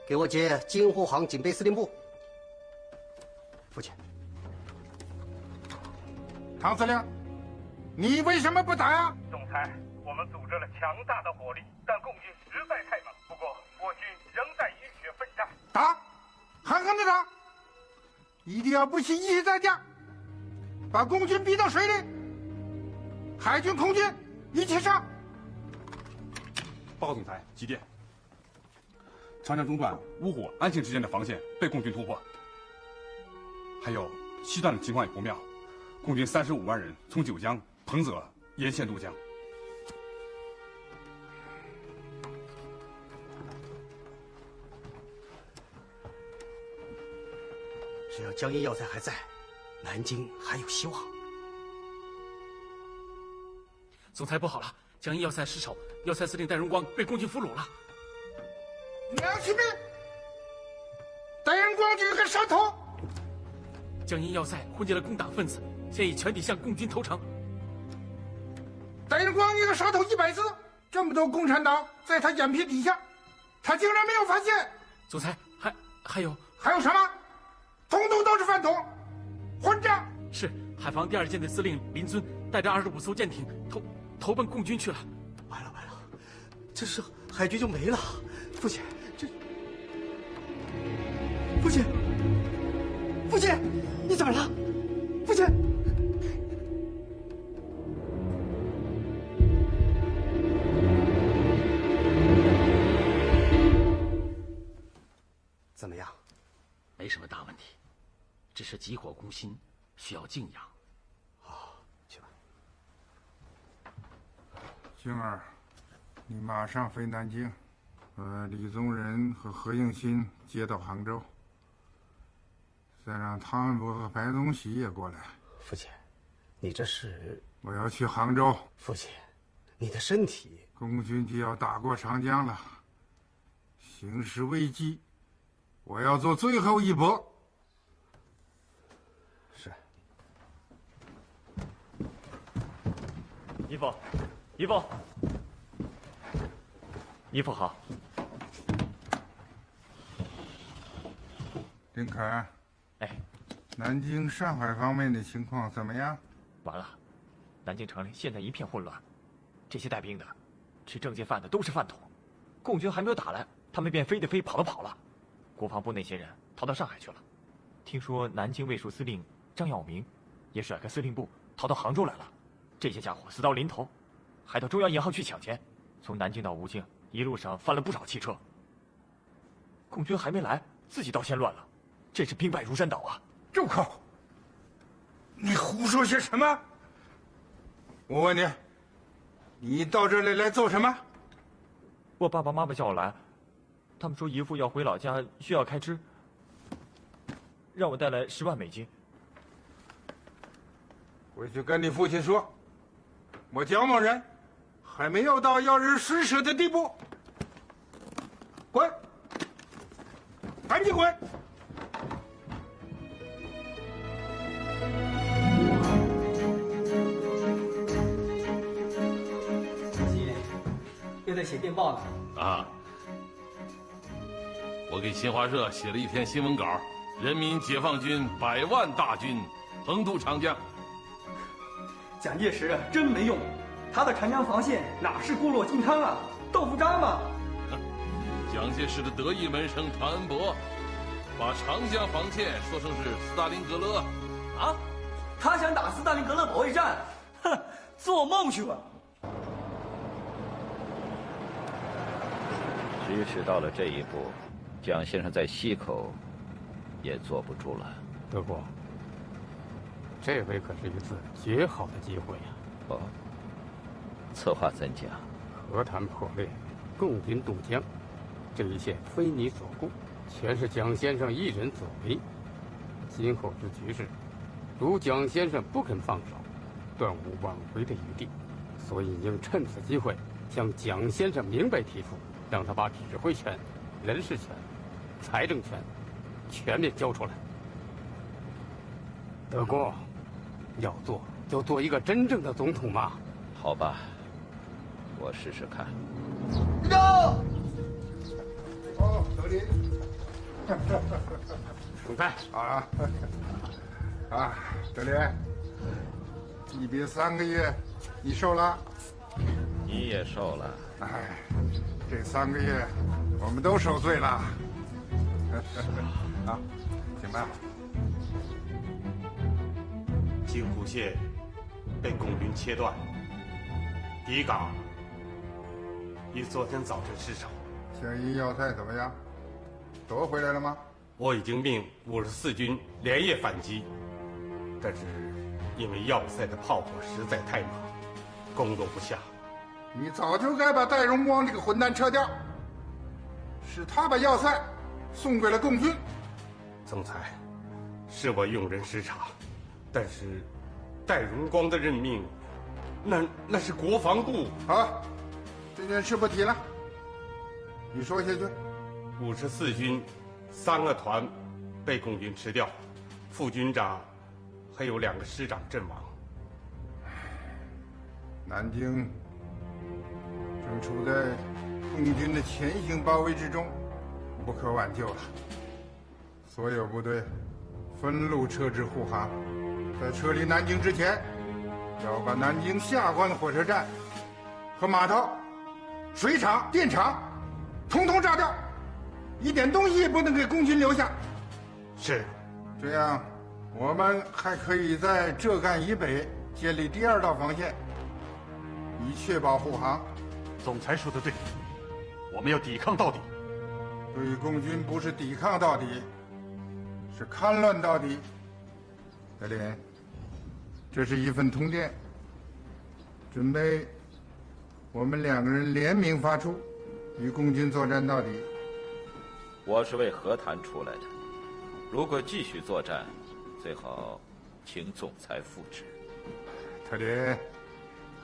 给我接金沪杭警备司令部。父亲，唐司令，你为什么不打呀？总裁，我们组织了强大的火力，但共军实在太猛。不过我军仍在浴血奋战。打，狠狠的打，一定要不惜一切代价，把共军逼到水里。海军、空军一起上。报告总裁，急电。长江中段芜湖、安庆之间的防线被共军突破，还有西段的情况也不妙，共军35万人从九江、彭泽沿线渡江。只要江阴要塞还在，南京还有希望。总裁不好了，江阴要塞失守，要塞司令戴荣光被共军俘虏了。娘亲们，戴荣光这个杀头！江阴要塞混进了工党分子，现已全体向共军投诚。戴荣光，你个杀头100次，这么多共产党在他眼皮底下，他竟然没有发现。总裁，还有什么？统统都是饭桶，混账！是海防第2舰队司令林遵带着25艘舰艇投奔共军去了。完了，这是海军就没了。父亲，父亲，你怎么了？父亲。怎么样？没什么大问题，只是急火攻心，需要静养。去吧。星儿，你马上飞南京，李宗仁和何应钦接到杭州，再让汤恩伯和白宗禧也过来。父亲，你这是？我要去杭州。父亲，你的身体……共军就要打过长江了，形势危机，我要做最后一搏。是。姨父好。林凯，哎，南京、上海方面的情况怎么样？完了，南京城里现在一片混乱，这些带兵的、吃政界饭的都是饭桶，共军还没有打来，他们便飞的飞，跑的跑了。国防部那些人逃到上海去了，听说南京卫戍司令张耀明也甩开司令部逃到杭州来了。这些家伙死到临头，还到中央银行去抢钱，从南京到吴京一路上翻了不少汽车。共军还没来，自己倒先乱了，真是兵败如山倒啊！住口！你胡说些什么？我问你，你到这里来做什么？我爸爸妈妈叫我来，他们说姨父要回老家，需要开支，让我带来10万美金。回去跟你父亲说，我蒋某人还没有到要人施舍的地步。滚！赶紧滚！又在写电报呢。啊！我给新华社写了一篇新闻稿，人民解放军100万大军横渡长江。蒋介石真没用，他的长江防线哪是固若金汤啊，豆腐渣嘛！蒋介石的得意门生汤恩伯，把长江防线说成是斯大林格勒。啊？他想打斯大林格勒保卫战？哼，做梦去吧！即使到了这一步，蒋先生在西口也坐不住了。德国，这回可是一次绝好的机会呀！哦，此话怎讲？和谈破裂，共军渡江，这一切非你所顾，全是蒋先生一人所为。今后之局势，如蒋先生不肯放手，断无挽回的余地，所以应趁此机会向蒋先生明白提出，让他把指挥权、人事权、财政权全面交出来。德国，要做就做一个真正的总统嘛。好吧，我试试看。走。哦，德林。总裁德林，一别3个月，你瘦了。你也瘦了。哎，这3个月我们都受罪了。啊，请吧。京沪线被共军切断，敌港于昨天早晨失守。江阴要塞怎么样？夺回来了吗？我已经命54军连夜反击，但是因为要塞的炮火实在太猛，攻落不下。你早就该把戴荣光这个混蛋撤掉，是他把要塞送给了共军。总裁，是我用人失察，但是戴荣光的任命，那是国防部。好，这件事不提了。你说下去。54军3个团被共军吃掉，副军长还有2个师长阵亡。南京正处在共军的前行包围之中，不可挽救了。所有部队分路撤至护航，在撤离南京之前，要把南京下关火车站和码头、水厂、电厂统统炸掉，一点东西也不能给共军留下。是，这样我们还可以在浙赣以北建立第2道防线，以确保护航。总裁说的对，我们要抵抗到底。对共军不是抵抗到底，是戡乱到底。德林，这是一份通电，准备我们2个人联名发出，与共军作战到底。我是为和谈出来的，如果继续作战，最好请总裁复职。特林，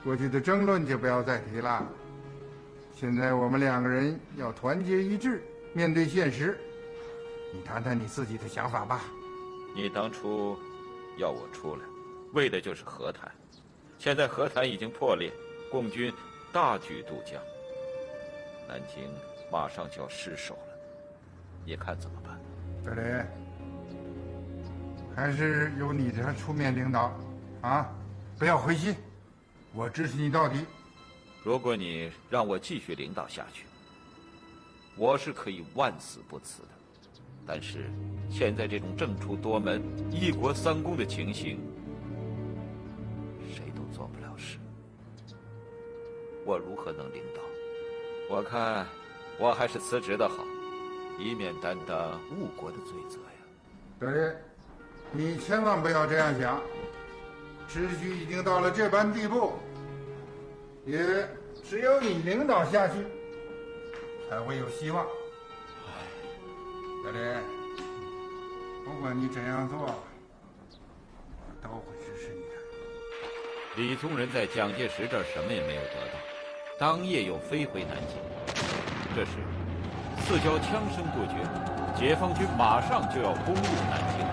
过去的争论就不要再提了。现在我们2个人要团结一致，面对现实。你谈谈你自己的想法吧。你当初要我出来，为的就是和谈。现在和谈已经破裂，共军大举渡江，南京马上就要失守了，你看怎么办？德林，还是由你这出面领导，啊，不要灰心，我支持你到底。如果你让我继续领导下去，我是可以万死不辞的。但是现在这种政出多门、一国3公的情形，谁都做不了事。我如何能领导？我看我还是辞职的好，以免担当误国的罪责呀。德林，你千万不要这样想，时局已经到了这般地步，也只有你领导下去，才会有希望。德林，不管你怎样做，我都会支持你的。李宗仁在蒋介石这儿什么也没有得到，当夜又飞回南京。这时四郊枪声不绝，解放军马上就要攻入南京。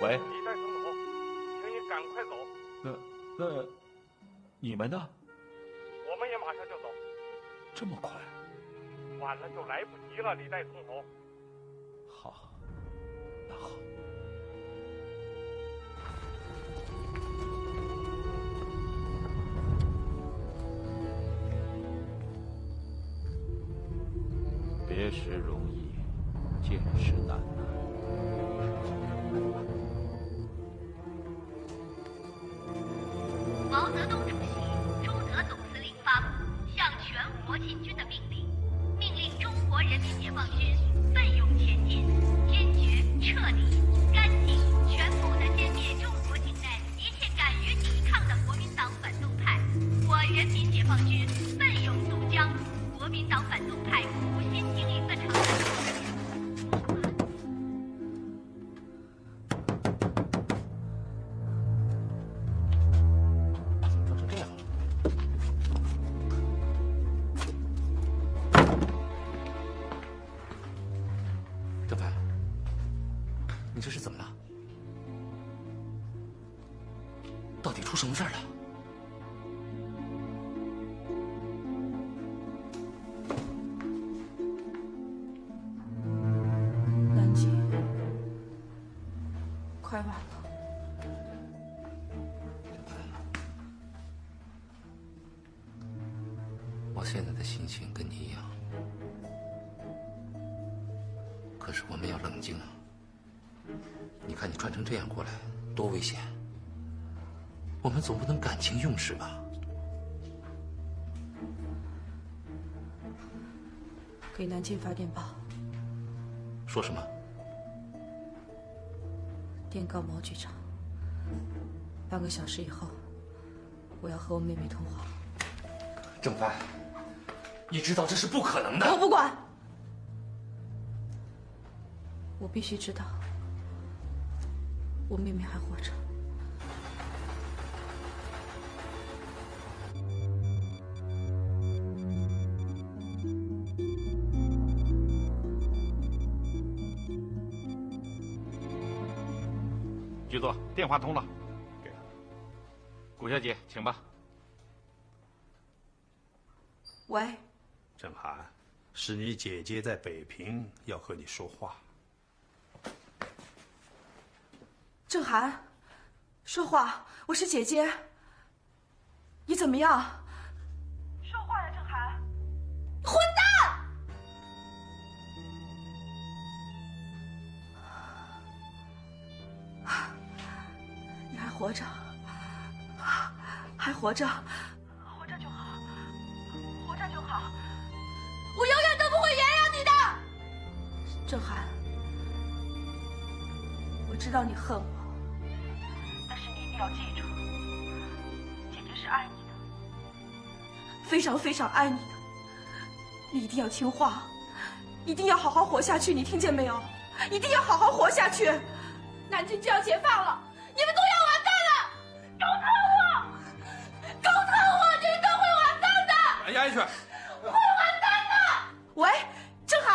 喂，李代总统，请你赶快走。那你们呢？我们也马上就走。这么快？晚了就来不及了，李代总统。好，那好。别时容易，见时难啊。毛泽东主席、朱德总司令发布向全国进军的命令，命令中国人民解放军奋勇前进，坚决、彻底、干净、全部地歼灭中国境内一切敢于抵抗的国民党反动派。我人民解放军奋勇渡江，国民党反动派苦心经营的长安。你这是怎么了？到底出什么事儿了？南京，快晚了。我现在的心情跟你一样，可是我们要冷静啊！你看你穿成这样过来，多危险！我们总不能感情用事吧？给南京发电报，说什么？电告毛局长，半个小时以后，我要和我妹妹通话。郑帆，你知道这是不可能的。我不管，我必须知道，我妹妹还活着。局座，电话通了。给。谷小姐，请吧。喂，郑涵，是你姐姐在北平要和你说话。郑涵，说话，我是姐姐。你怎么样？说话呀，郑涵！混蛋！你还活着，还活着，活着就好，活着就好。我永远都不会原谅你的，郑涵。我知道你恨我，但是你一定要记住，姐姐是爱你的，非常非常爱你的。你一定要听话，一定要好好活下去，你听见没有？一定要好好活下去。南京就要解放了，你们都要完蛋了！狗疼我，狗疼我，你们都会完蛋的！压下去。会完蛋的！喂，郑涵。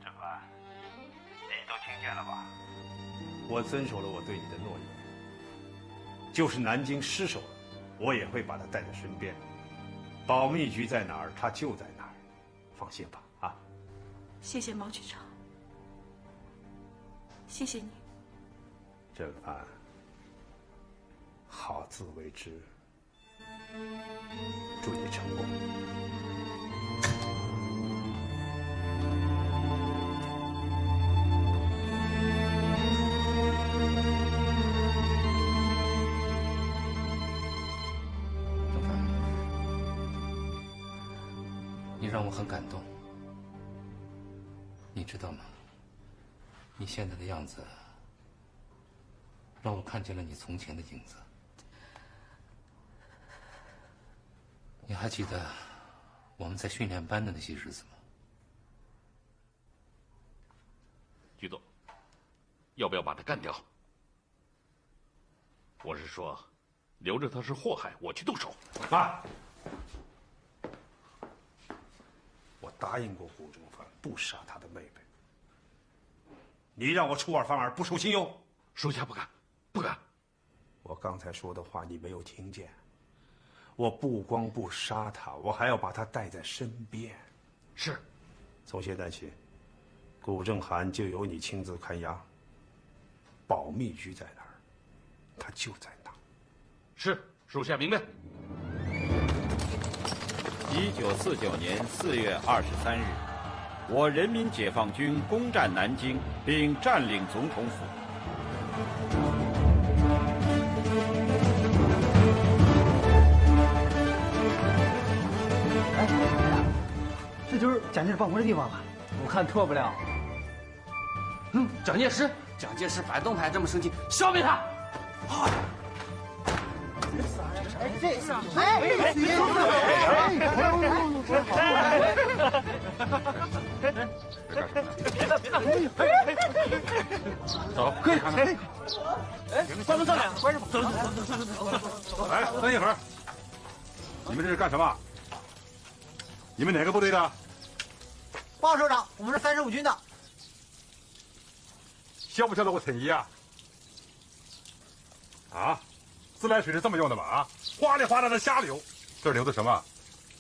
郑涵，你都听见了吧？我遵守了我对你的诺言，就是南京失守了，我也会把他带在身边。保密局在哪儿，他就在哪儿，放心吧，啊！谢谢毛局长，谢谢你。郑涵，好自为之，祝你成功。郑帆，你让我很感动。你知道吗？你现在的样子，让我看见了你从前的影子。你还记得我们在训练班的那些日子吗？局座，要不要把他干掉？我是说，留着他是祸害，我去动手。啊！我答应过谷正帆不杀他的妹妹。你让我出尔反尔，不守信用。属下不敢，不敢。我刚才说的话你没有听见。我不光不杀他，我还要把他带在身边。是。从现在起，谷正涵就由你亲自看押。保密局在哪儿，他就在哪儿。是，属下明白。1949年4月23日，我人民解放军攻占南京，并占领总统府。这就是蒋介石办公的地方吧？我看错不了。蒋介石，蒋介石反动派这么生气，消灭他！走，可以看看。关门上来，关上。走。哎，等一会儿，你们这是干什么？你们哪个部队的？报首长，我们是35军的。晓不晓得我陈毅啊？啊，自来水是这么用的吗？啊，哗里哗啦的瞎流，这流的什么？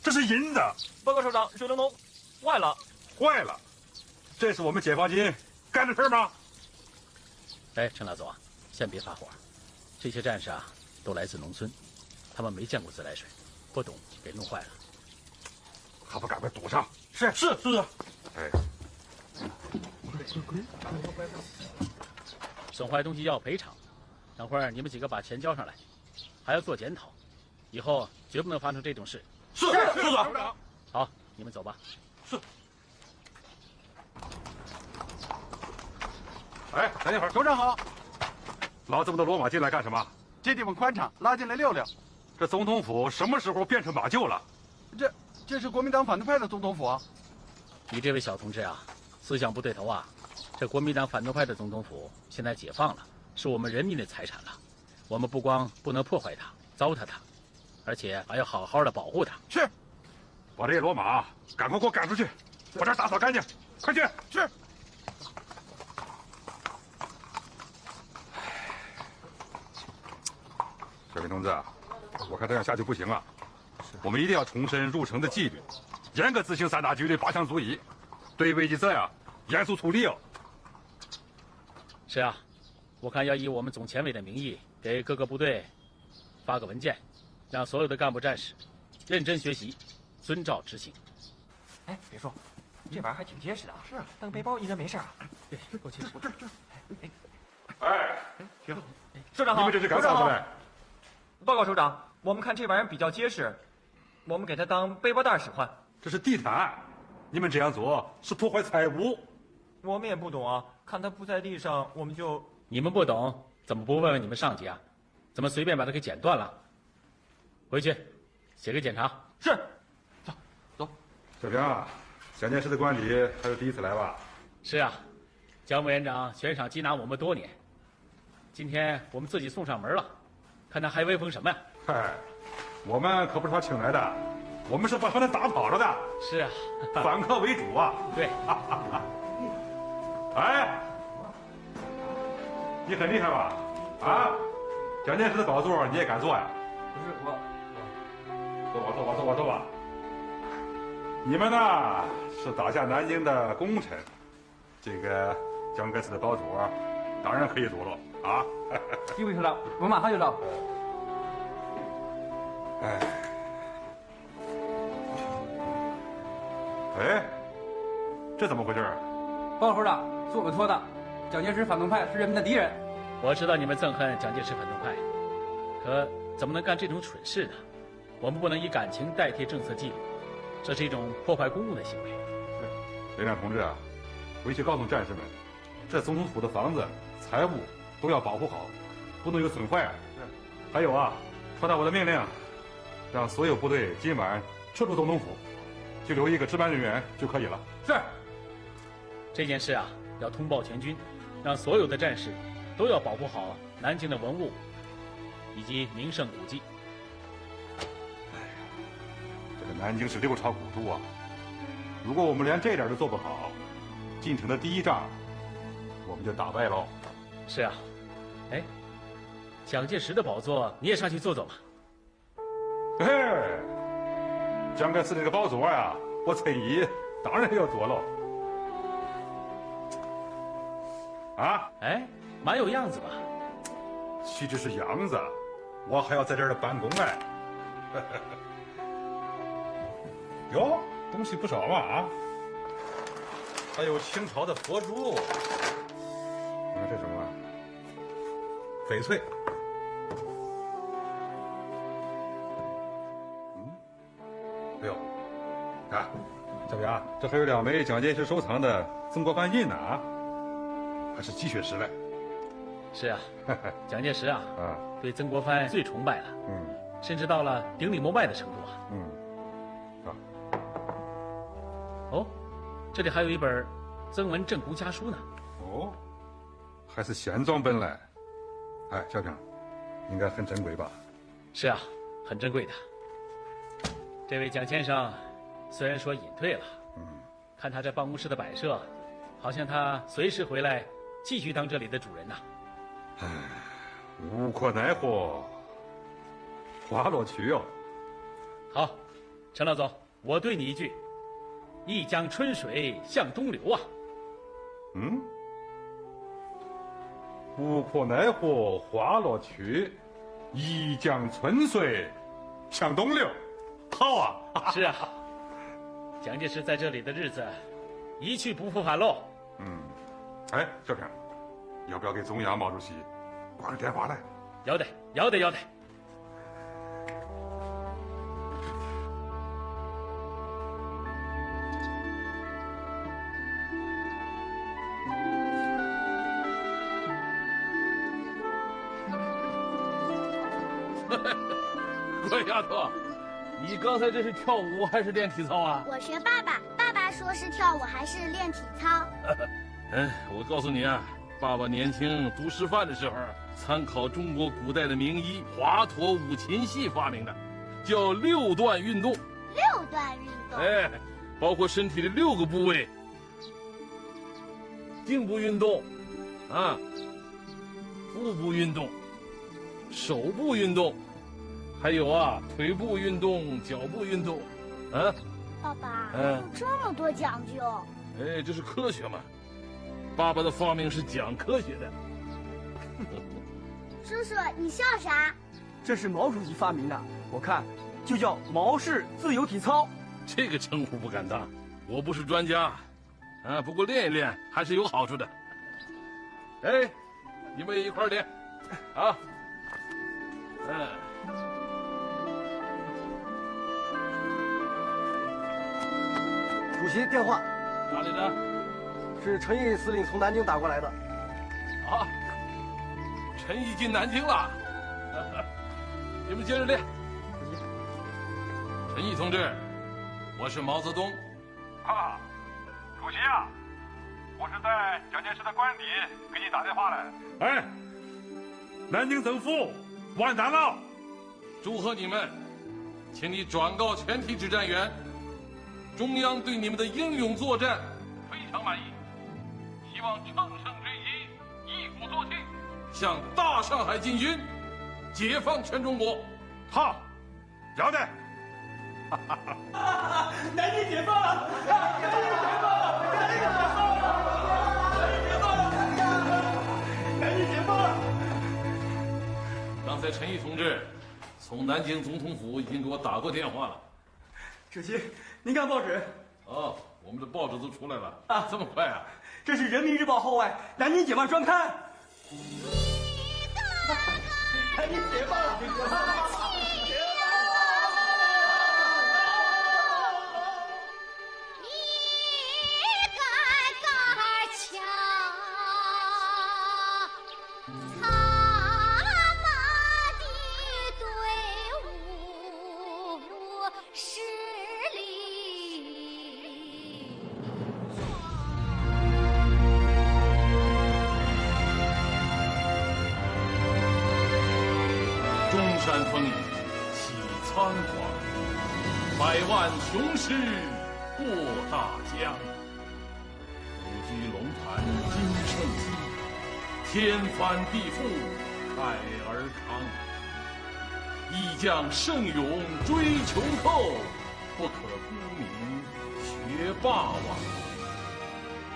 这是银的。报告首长，水龙头坏了。坏了，这是我们解放军干的事吗？哎，陈老总啊，先别发火，这些战士啊都来自农村，他们没见过自来水，不懂，给弄坏了。还不赶快堵上！是。哎。损坏东西要赔偿，等会儿你们几个把钱交上来，还要做检讨，以后绝不能发生这种事。是首长。好，你们走吧。是。哎，等一会儿，首长好。老这么多骡马进来干什么？这地方宽敞，拉进来溜溜。这总统府什么时候变成马厩了？这是国民党反对派的总统府啊。你这位小同志啊，思想不对头啊！这国民党反动派的总统府现在解放了，是我们人民的财产了。我们不光不能破坏它、糟蹋它，而且还要好好的保护它。是，把这些骡马赶快给我赶出去，把这儿打扫干净，快去！是。小平同志，我看这样下去不行啊，我们一定要重申入城的纪律，严格执行3大纪律8项注意，对危及者呀严肃处理哦。是啊，我看要以我们总前委的名义给各个部队发个文件，让所有的干部战士认真学习，遵照执行。哎，别说，这玩意儿还挺结实的啊！是啊，当背包应该没事啊。对，够结实。哎，行，首长好。你们这是干啥子嘞？报告首长，我们看这玩意儿比较结实，我们给它当背包带使唤。这是地毯，你们这样做是破坏财物。我们也不懂啊，看它铺在地上，我们就……你们不懂，怎么不问问你们上级啊？怎么随便把它给剪断了？回去写个检查。是。走。小平啊，蒋介石的官邸还是第一次来吧？是啊，蒋委员长悬赏缉拿我们多年，今天我们自己送上门了，看他还威风什么呀？嗨，我们可不是他请来的，我们是把他们打跑了的。是啊，反客为主啊。对。哎，你很厉害吧？啊，蒋介石的宝座你也敢坐呀？不是我，坐吧。你们呢是打下南京的功臣，这个蒋介石的宝座当然可以坐了啊。一位首长，我马上就到。哎，这怎么回事？报告首长，是我们错的，蒋介石反动派是人民的敌人。我知道你们憎恨蒋介石反动派，可怎么能干这种蠢事呢？我们不能以感情代替政策纪律，这是一种破坏公务的行为。连长同志啊，回去告诉战士们，这总统府的房子、财物都要保护好，不能有损坏啊。还有啊，传达我的命令，让所有部队今晚撤出总统府，就留一个值班人员就可以了。是。这件事啊，要通报全军，让所有的战士都要保护好南京的文物以及名胜古迹。这个南京是6朝古都啊，如果我们连这点都做不好，进城的第一仗我们就打败喽。是啊，哎，蒋介石的宝座你也上去坐坐嘛。嘿，蒋介石这个宝座呀，我陈毅当然要坐喽。啊，哎，蛮有样子吧？岂止是样子，我还要在这儿办公哎。哟，东西不少嘛啊！还有清朝的佛珠，你看这什么？翡翠。哎呦，看，小平啊，这还有2枚蒋介石收藏的曾国藩印呢啊！还是鸡血石嘞。是啊，蒋介石啊，对曾国藩最崇拜了，甚至到了顶礼膜拜的程度啊。哦，这里还有一本曾文正公家书呢。哦，还是线装本嘞。哎，小平，应该很珍贵吧？是啊，很珍贵的。这位蒋先生虽然说隐退了，看他这办公室的摆设，好像他随时回来继续当这里的主人呐。唉，无可奈何，花落去哦。好，陈老总，我对你一句：一江春水向东流啊。无可奈何花落去，一江春水向东流。好啊！是啊，蒋介石在这里的日子一去不复返喽。哎，少平，要不要给中央毛主席挂个电话来？要得，要得，要得。乖丫头，你刚才这是跳舞还是练体操啊？我学爸爸，爸爸说是跳舞还是练体操？我告诉你啊，爸爸年轻读师范的时候，参考中国古代的名医华佗五禽戏发明的，叫6段运动。6段运动。包括身体的6个部位：颈部运动，腹部运动，手部运动。还有腿部运动、脚部运动，爸爸，这么多讲究。这是科学嘛？爸爸的发明是讲科学的。叔叔，你笑啥？这是毛主席发明的，我看就叫毛氏自由体操。这个称呼不敢当，我不是专家，不过练一练还是有好处的。你们也一块练，主席电话，哪里的？是陈毅司令从南京打过来的。陈毅进南京了，你们接着练。陈毅同志，我是毛泽东。主席啊，我是在蒋介石的官邸给你打电话来。南京政府完蛋了！祝贺你们，请你转告全体指战员。中央对你们的英勇作战非常满意，希望乘胜追击，一鼓作气，向大上海进军，解放全中国。好，要得。南京解放了！南京解放了！南京解放了！南京解放了！刚才陈毅同志从南京总统府已经给我打过电话了。主席，您看报纸？我们的报纸都出来了这么快啊！这是《人民日报》号外南京解放专刊。南京解放了！山峰起苍黄，100万雄师过大江。虎踞龙潭今胜昔，天翻地覆慨而慷。一将胜勇追穷寇，不可沽名学霸王。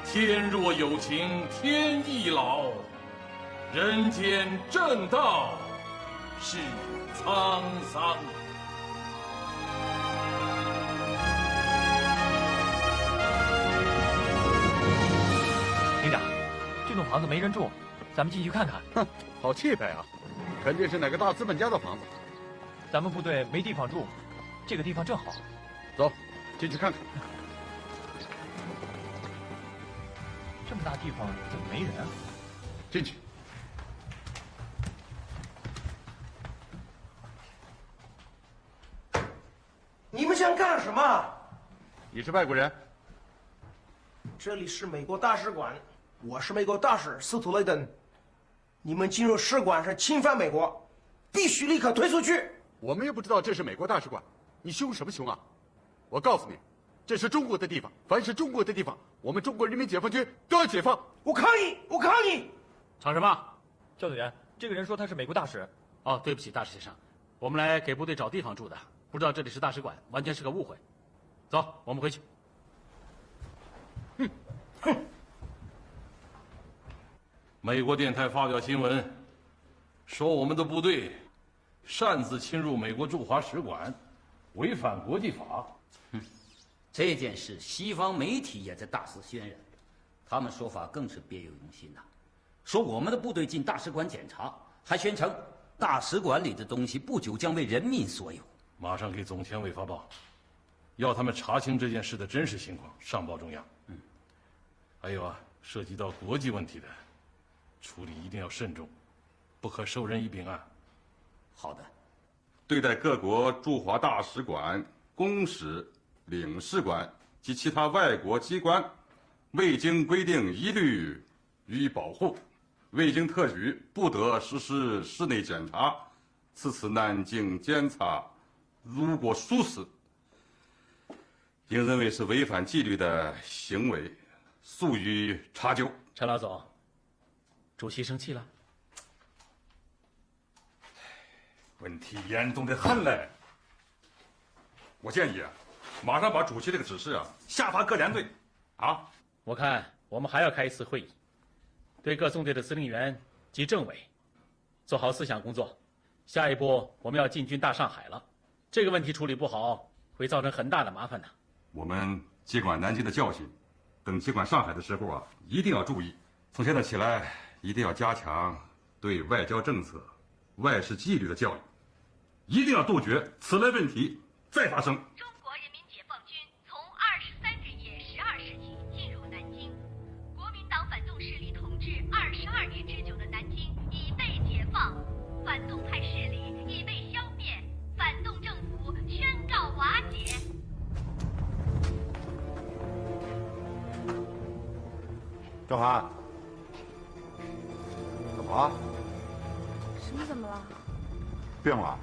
天若有情天亦老，人间正道是沧桑。营长，这栋房子没人住，咱们进去看看。哼，好气派啊！肯定是哪个大资本家的房子。咱们部队没地方住，这个地方正好。走，进去看看。这么大地方怎么没人啊？进去。你们想干什么？你是外国人？这里是美国大使馆，我是美国大使斯图雷登。你们进入使馆是侵犯美国，必须立刻退出去。我们又不知道这是美国大使馆，你凶什么凶啊？我告诉你，这是中国的地方，凡是中国的地方，我们中国人民解放军都要解放。我抗议！我抗议！吵什么？教导员，这个人说他是美国大使。哦，对不起，大使先生，我们来给部队找地方住的，不知道这里是大使馆，完全是个误会。走，我们回去。美国电台发表新闻，说我们的部队擅自侵入美国驻华使馆，违反国际法。这件事西方媒体也在大肆渲染，他们说法更是别有用心呐，说我们的部队进大使馆检查，还宣称大使馆里的东西不久将为人民所有。马上给总前卫发报，要他们查清这件事的真实情况，上报中央。还有啊，涉及到国际问题的，处理一定要慎重，不可授人以柄啊。好的。对待各国驻华大使馆、公使、领事馆及其他外国机关，未经规定一律予以保护，未经特许不得实施室内检查。此南京检查如果属实，应认为是违反纪律的行为，速予查究。陈老总，主席生气了？问题严重的很嘞！我建议啊，马上把主席这个指示啊下发各连队。啊，我看我们还要开一次会议，对各纵队的司令员及政委做好思想工作。下一步我们要进军大上海了，这个问题处理不好，会造成很大的麻烦的。我们接管南京的教训，等接管上海的时候啊，一定要注意。从现在起来，一定要加强对外交政策、外事纪律的教育，一定要杜绝此类问题再发生。中国人民解放军从23日夜12时起进入南京，国民党反动势力统治22年之久的南京已被解放，反动派势力已被消灭，反动政府宣告瓦解。郑涵，怎么了？什么怎么了？病了？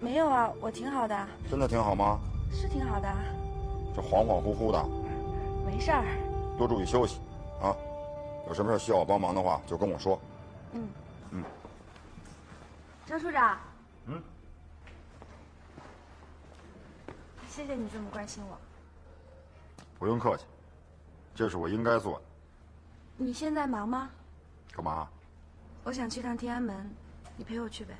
没有啊，我挺好的。真的挺好吗？是挺好的。这恍恍惚惚的。没事儿。多注意休息，啊！有什么事需要我帮忙的话，就跟我说。张处长。嗯。谢谢你这么关心我。不用客气，这是我应该做的。你现在忙吗？干嘛？我想去趟天安门，你陪我去呗。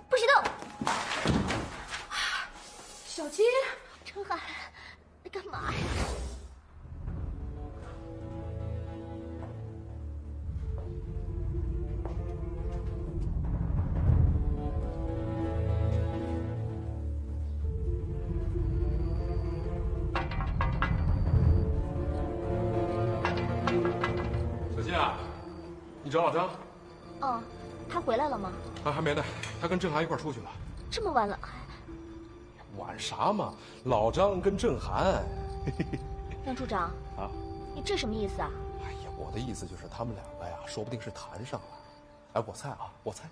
不许动！小金，陈海，你干嘛呀？小金啊，你找老张？哦，他回来了吗？还没呢，他跟郑涵一块出去了。这么晚了还？晚啥嘛？老张跟郑涵。杨处长啊，你这什么意思啊？哎呀，我的意思就是他们两个呀，说不定是谈上了。哎，我猜啊，我猜。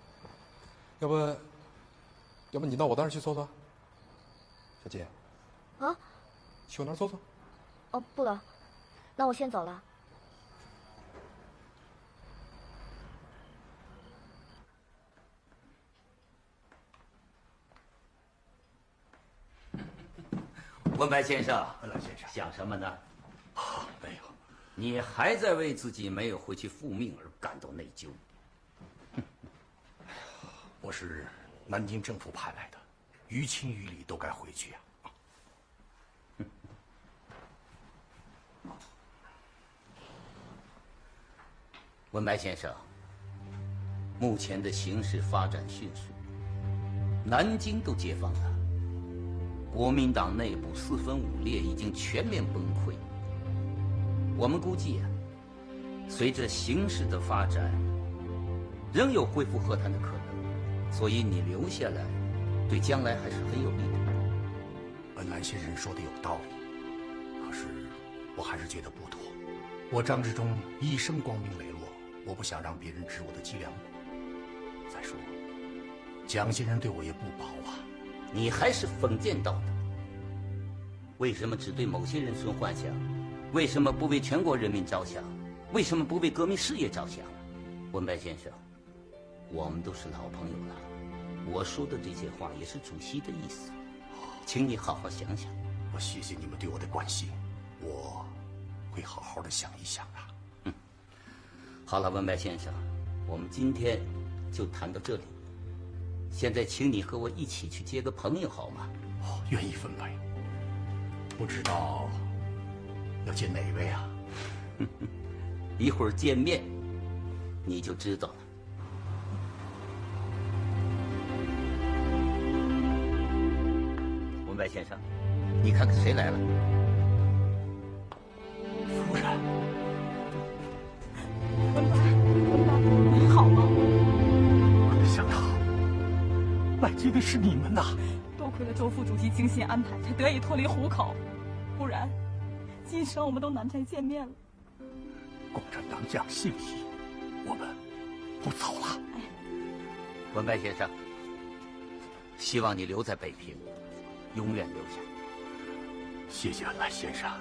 要不你到我那儿去坐坐？小金。啊？去我那儿坐坐。哦，不了，那我先走了。文白先生，文澜先生，想什么呢？没有，你还在为自己没有回去复命而感到内疚。我是南京政府派来的，于情于理都该回去呀。文白先生，目前的形势发展迅速，南京都解放了，国民党内部四分五裂，已经全面崩溃。我们估计啊，随着形势的发展，仍有恢复和谈的可能，所以你留下来，对将来还是很有利的。文澜先生说的有道理，可是我还是觉得不妥。我张之中一生光明磊落，我不想让别人指我的脊梁骨。再说，蒋先生对我也不薄啊。你还是封建道的，为什么只对某些人存幻想？为什么不为全国人民着想？为什么不为革命事业着想？文白先生，我们都是老朋友了，我说的这些话也是主席的意思，请你好好想想。我谢谢你们对我的关心，我会好好的想一想啊。好了，文白先生，我们今天就谈到这里。现在请你和我一起去接个朋友好吗？愿意分白。不知道要见哪位啊？一会儿见面你就知道了。文白先生，你看看谁来了？夫人。文白，你好吗？我没想到来接的是你们呐！多亏了周副主席精心安排，才得以脱离虎口，不然今生我们都难再见面了。共产党讲信息，我们不走了。文白先生，希望你留在北平，永远留下。谢谢恩来先生，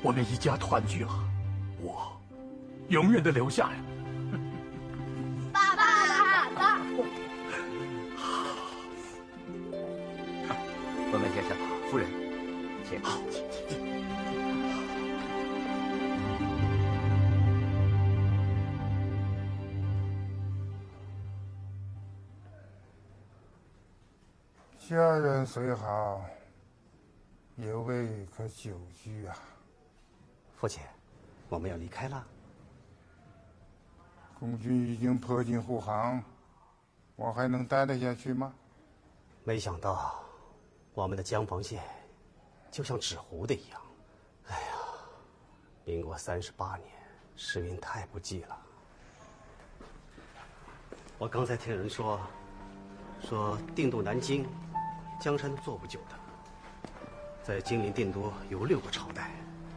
我们一家团聚了，我永远的留下呀。爸爸，文白先生，夫人，请。家人虽好，也未可久居啊。父亲，我们要离开了。共军已经迫近护航，我还能待得下去吗？没想到，我们的江防线就像纸糊的一样。哎呀，民国38年，时运太不济了。我刚才听人说定都南京、江山都做不久的，在金陵定都有6个朝代，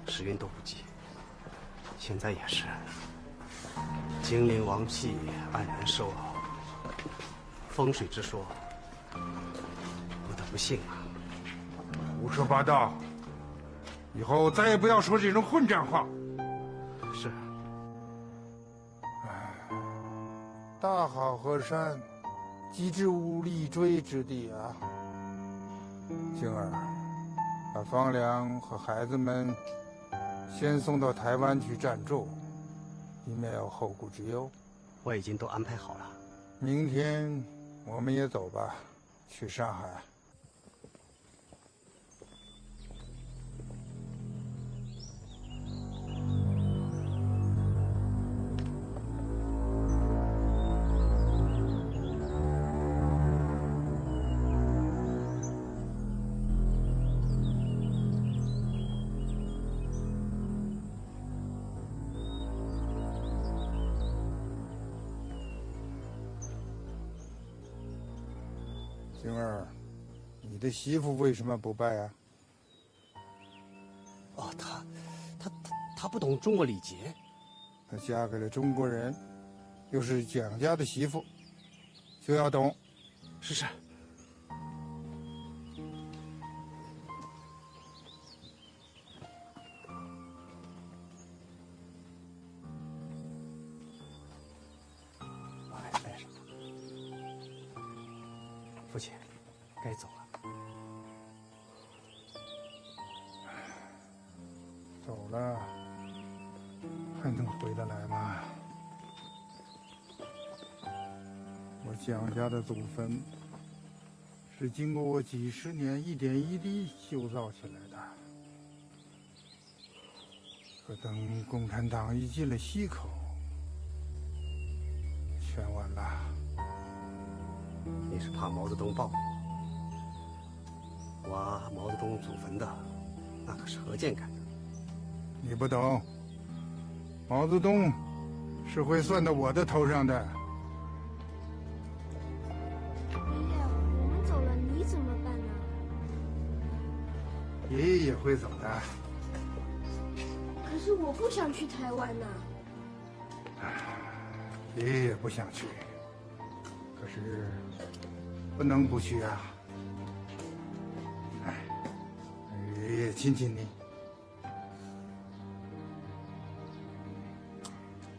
时运都不济。现在也是，金陵王气黯然收熬，风水之说，不得不信啊。胡说八道！以后再也不要说这种混账话。是。大好河山，机智无立锥之地啊！静儿，把方良和孩子们先送到台湾去暂住，以免有后顾之忧。我已经都安排好了。明天我们也走吧，去上海。晶儿，你的媳妇为什么不拜啊？哦，她不懂中国礼节。她嫁给了中国人，又是蒋家的媳妇，就要懂。是。我还带上。父亲，该走了。了，还能回得来吗？我蒋家的祖坟是经过我几十年一点一滴修造起来的，可等共产党一进了西口，全完了。你是怕毛泽东报复？挖毛泽东祖坟的，那可是何健干的。你不懂，毛泽东是会算到我的头上的。爷爷，我们走了，你怎么办呢？爷爷也会走的。可是我不想去台湾呐。爷爷也不想去，可是不能不去啊。爷爷亲亲你。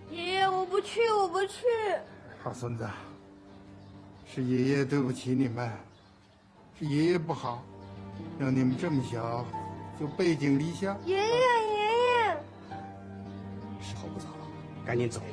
爷爷，我不去，我不去。好孙子，是爷爷对不起你们，是爷爷不好，让你们这么小就背井离乡。爷爷，爷爷，时候不早了，赶紧走吧。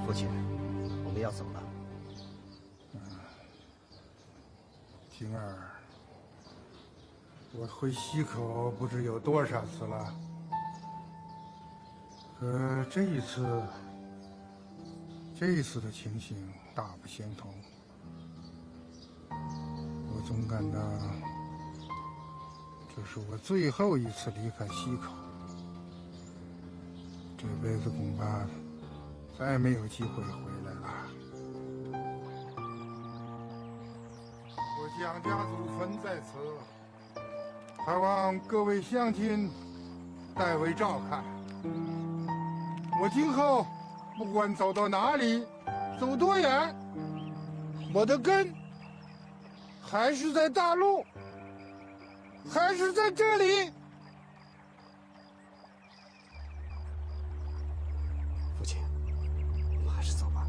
父亲，我们要走了。晶儿，我回西口不知有多少次了，可这一次的情形大不相同。我总感到这是我最后一次离开西口，这辈子恐怕再没有机会回来了。我蒋家祖坟在此，还望各位乡亲代为照看。我今后不管走到哪里，走多远，我的根还是在大陆，还是在这里。父亲，我们还是走吧。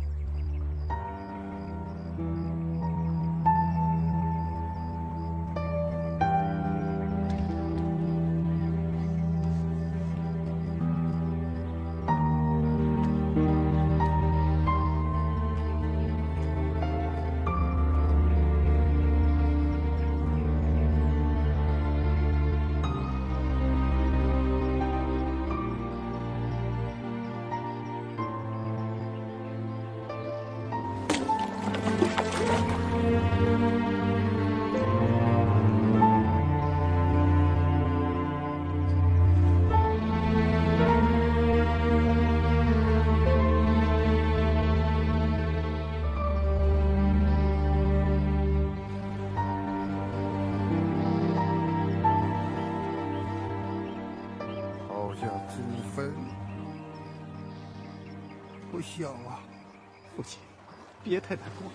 不想啊，父亲，别太难过。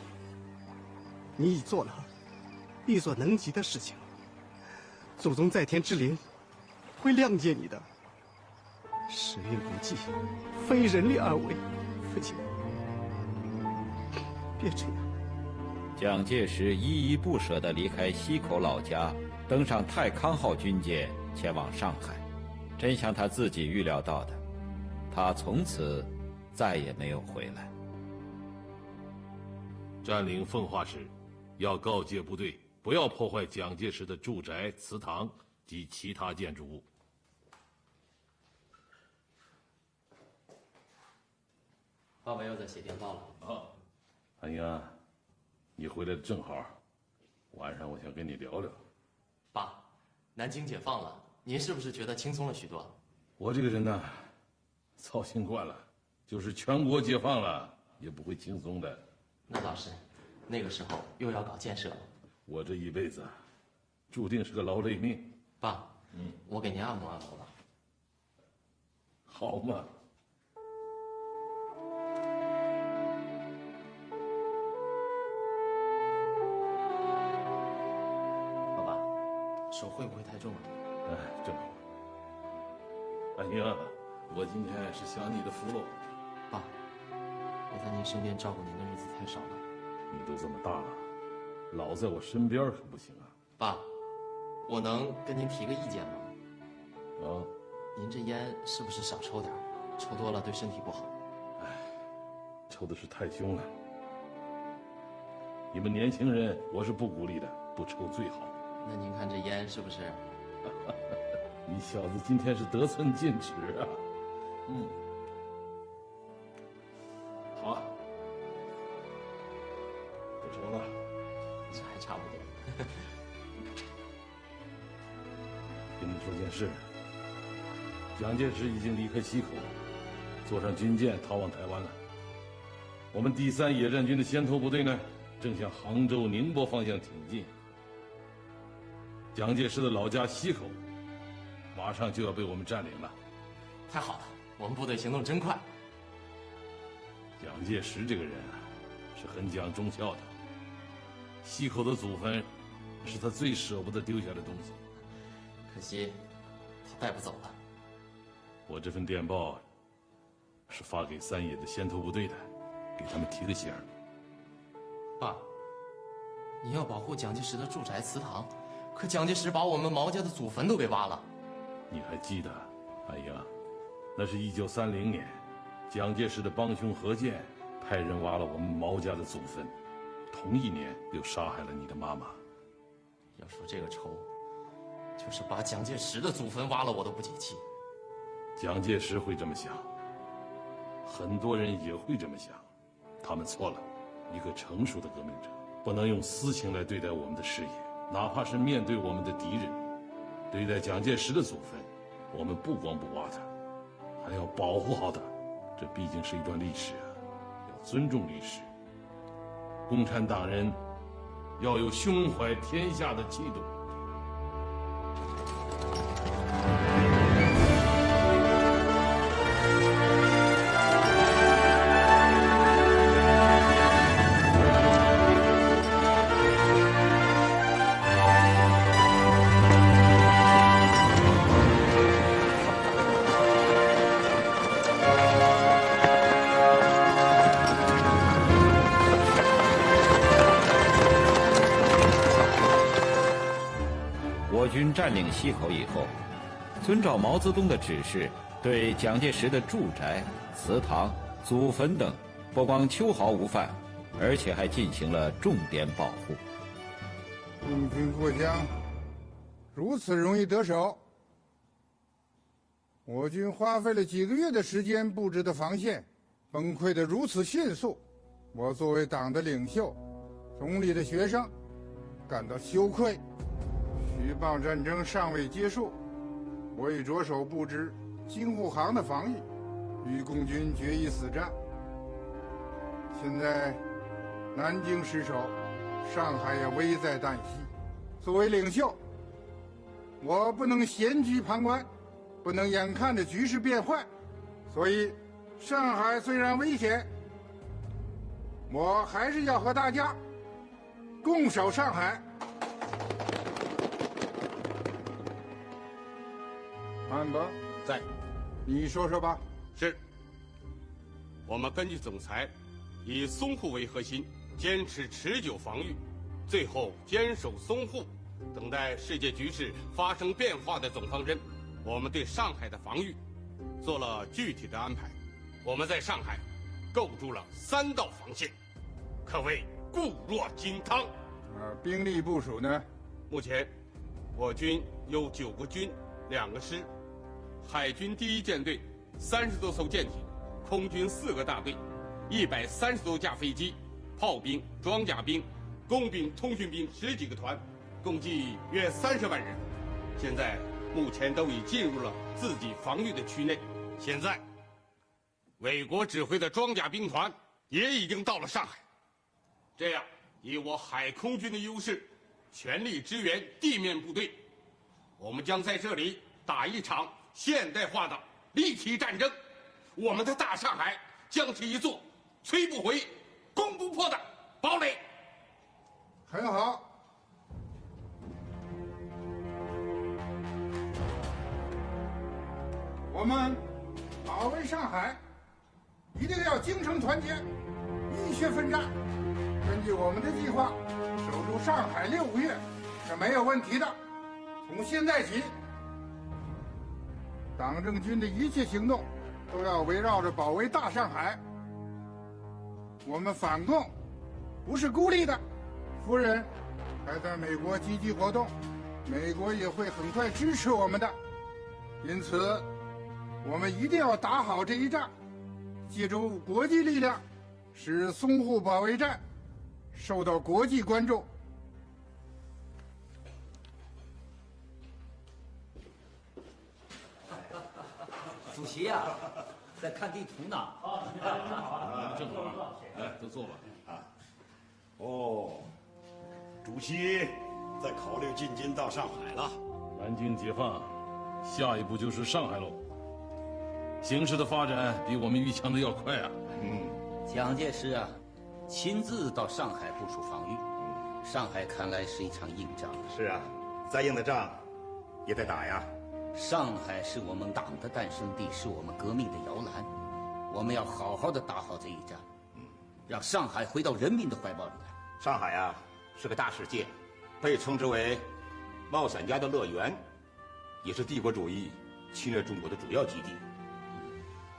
你已做了力所能及的事情，祖宗在天之灵会谅解你的。时运不济，非人力而为。父亲，别这样。蒋介石依依不舍地离开西口老家，登上太康号军舰前往上海。真像他自己预料到的，他从此再也没有回来。占领奉化时，要告诫部队不要破坏蒋介石的住宅、祠堂及其他建筑物。爸爸又在写电报了。啊，安英，你回来的正好，晚上我想跟你聊聊。爸，南京解放了，您是不是觉得轻松了许多？我这个人呢，操心惯了，就是全国解放了，也不会轻松的。那倒是，那个时候又要搞建设了。我这一辈子，注定是个劳累命。爸，我给您按摩按摩吧。好嘛。手会不会太重啊？哎，正好。哎呀，我今天是享你的福喽。爸，我在您身边照顾您的日子太少了。你都这么大了，老在我身边可不行啊。爸，我能跟您提个意见吗？啊，您这烟是不是少抽点？抽多了对身体不好。抽的是太凶了。你们年轻人，我是不鼓励的，不抽最好。那您看这烟是不是？你小子今天是得寸进尺啊！好啊，不抽了，这还差不多。跟你说件事，蒋介石已经离开西口，坐上军舰逃往台湾了。我们第3野战军的先头部队呢，正向杭州、宁波方向挺进。蒋介石的老家西口，马上就要被我们占领了。太好了，我们部队行动真快。蒋介石这个人啊，是很讲忠孝的。西口的祖坟，是他最舍不得丢下的东西。可惜，他带不走了。我这份电报，是发给3野的先头部队的，给他们提个醒儿。爸，你要保护蒋介石的住宅祠堂，可蒋介石把我们毛家的祖坟都给挖了。你还记得？哎呀，那是1930年，蒋介石的帮凶何键派人挖了我们毛家的祖坟，同一年又杀害了你的妈妈。要说这个仇，就是把蒋介石的祖坟挖了我都不解气。蒋介石会这么想，很多人也会这么想，他们错了。一个成熟的革命者不能用私情来对待我们的事业，哪怕是面对我们的敌人。对待蒋介石的祖坟，我们不光不挖它，还要保护好它。这毕竟是一段历史啊，要尊重历史。共产党人要有胸怀天下的气度。军占领西口以后，遵照毛泽东的指示，对蒋介石的住宅、祠堂、祖坟等，不光秋毫无犯，而且还进行了重点保护。共军过江，如此容易得手。我军花费了几个月的时间布置的防线，崩溃得如此迅速，我作为党的领袖，总理的学生，感到羞愧。徐蚌战争尚未结束，我已着手布置京沪杭的防御，与共军决一死战。现在南京失守，上海也危在旦夕。作为领袖，我不能闲居旁观，不能眼看着局势变坏。所以，上海虽然危险，我还是要和大家共守上海。安伯在，你说说吧。是。我们根据总裁以淞沪为核心，坚持持久防御，最后坚守淞沪，等待世界局势发生变化的总方针。我们对上海的防御做了具体的安排。我们在上海构筑了3道防线，可谓固若金汤。兵力部署呢？目前，我军有9个军、2个师，海军第1舰队30多艘舰艇，空军4个大队，130多架飞机，炮兵、装甲兵、工兵、通讯兵10几个团，共计约30万人。现在目前都已进入了自己防御的区内。现在，卫国指挥的装甲兵团也已经到了上海。这样，以我海空军的优势，全力支援地面部队。我们将在这里打一场现代化的立体战争。我们的大上海将是一座摧不毁、攻不破的堡垒。很好。我们保卫上海，一定要精诚团结，浴血奋战。根据我们的计划，守住上海6个月是没有问题的。从现在起，党政军的一切行动都要围绕着保卫大上海。我们反共不是孤立的，夫人还在美国积极活动，美国也会很快支持我们的。因此，我们一定要打好这一仗，借助国际力量，使淞沪保卫战受到国际关注。主席呀，在看地图呢。正好，来，都坐吧。哦，主席在考虑进军到上海了。南京解放，下一步就是上海喽。形势的发展比我们预想的要快啊。蒋介石啊，亲自到上海部署防御。上海看来是一场硬仗。是啊，再硬的仗也得打呀。上海是我们党的诞生地，是我们革命的摇篮，我们要好好的打好这一仗，让上海回到人民的怀抱里来。上海啊，是个大世界，被称之为冒险家的乐园，也是帝国主义侵略中国的主要基地，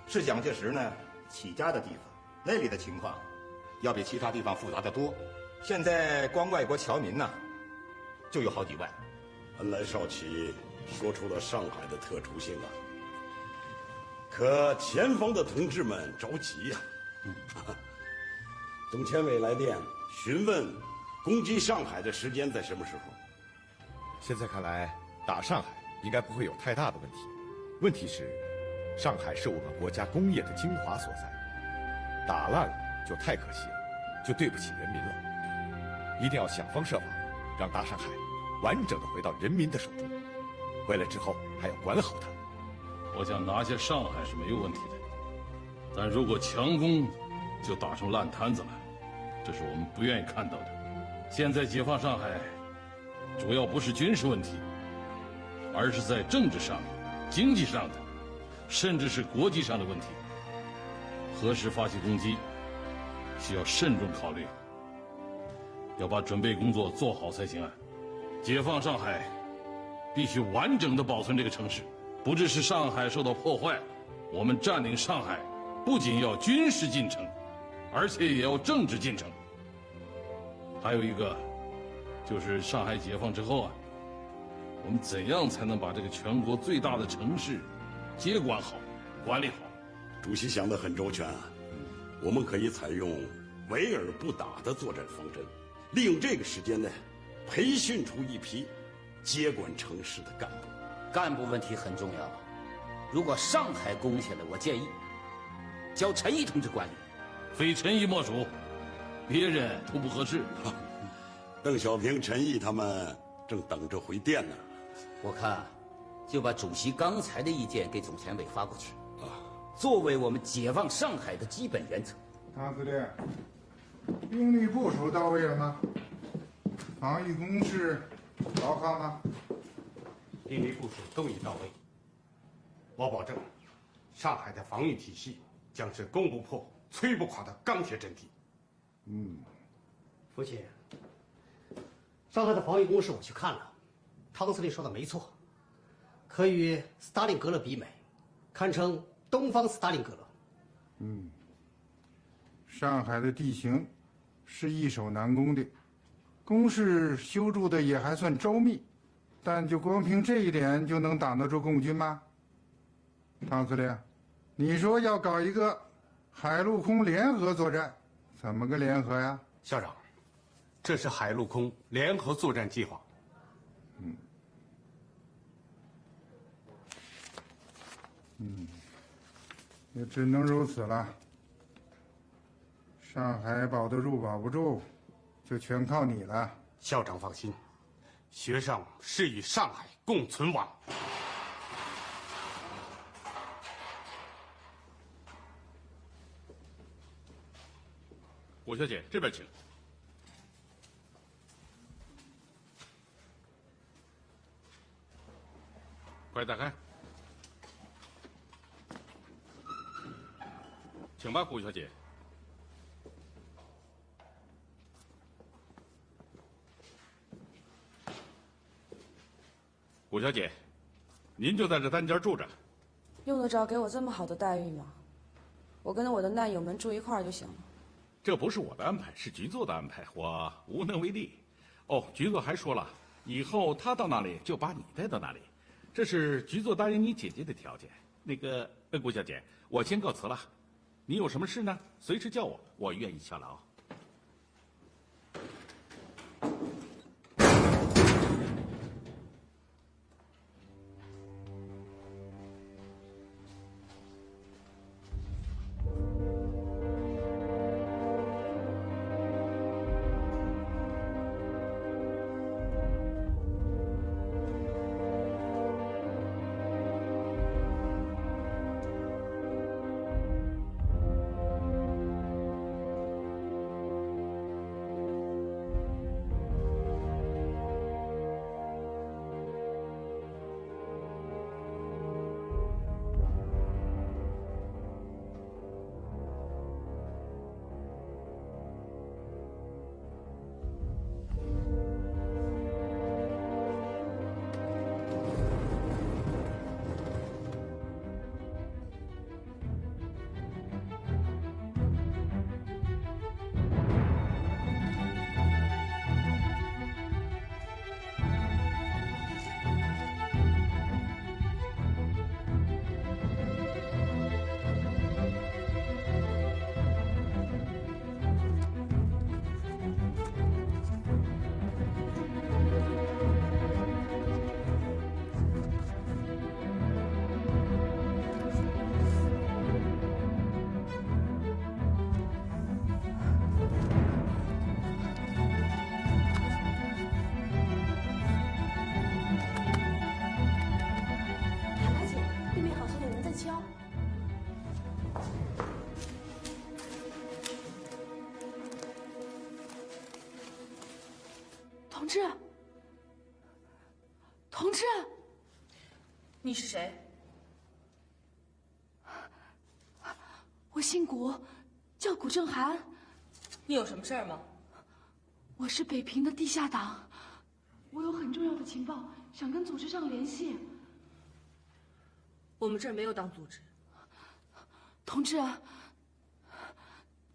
是蒋介石呢起家的地方。那里的情况要比其他地方复杂得多。现在光外国侨民呢，就有好几万。恩来少奇说出了上海的特殊性啊，可前方的同志们着急呀。董千伟来电询问攻击上海的时间在什么时候。现在看来，打上海应该不会有太大的问题。问题是，上海是我们国家工业的精华所在，打烂了就太可惜了，就对不起人民了。一定要想方设法，让大上海完整的回到人民的手中。回来之后还要管好它。我想拿下上海是没有问题的，但如果强攻，就打成烂摊子了，这是我们不愿意看到的。现在解放上海，主要不是军事问题，而是在政治上、经济上的，甚至是国际上的问题。何时发起攻击，需要慎重考虑，要把准备工作做好才行啊！解放上海，必须完整的保存这个城市，不只是上海受到破坏，我们占领上海，不仅要军事进程，而且也要政治进程。还有一个，就是上海解放之后啊，我们怎样才能把这个全国最大的城市接管好、管理好？主席想得很周全啊。我们可以采用围而不打的作战方针，利用这个时间呢，培训出一批接管城市的干部。干部问题很重要。如果上海攻下来，我建议交陈毅同志管理。非陈毅莫属，别人都不合适。邓小平、陈毅他们正等着回电呢。我看，就把主席刚才的意见给总前委发过去，作为我们解放上海的基本原则。唐司令，兵力部署到位了吗？防御工事牢靠吗？兵力部署都已到位。我保证，上海的防御体系将是攻不破、摧不垮的钢铁阵地。父亲，上海的防御工事我去看了，汤司令说的没错，可与斯大林格勒比美，堪称东方斯大林格勒。上海的地形是易守难攻的，工事修筑的也还算周密，但就光凭这一点就能挡得住共军吗？汤司令，你说要搞一个海陆空联合作战，怎么个联合呀？校长，这是海陆空联合作战计划。也只能如此了。上海保得住保不住，就全靠你了。校长放心，学生是与上海共存亡。郭小姐，这边请。快打开。请吧，顾小姐。顾小姐，您就在这单间住着。用得着给我这么好的待遇吗？我跟着我的难友们住一块儿就行了。这不是我的安排，是局座的安排，我无能为力。哦，局座还说了，以后他到哪里就把你带到哪里，这是局座答应你姐姐的条件。那个，顾小姐，我先告辞了。你有什么事呢？随时叫我，我愿意效劳。同志，同志，你是谁？我姓古，叫古正涵。你有什么事儿吗？我是北平的地下党，我有很重要的情报，想跟组织上联系。我们这儿没有党组织。同志，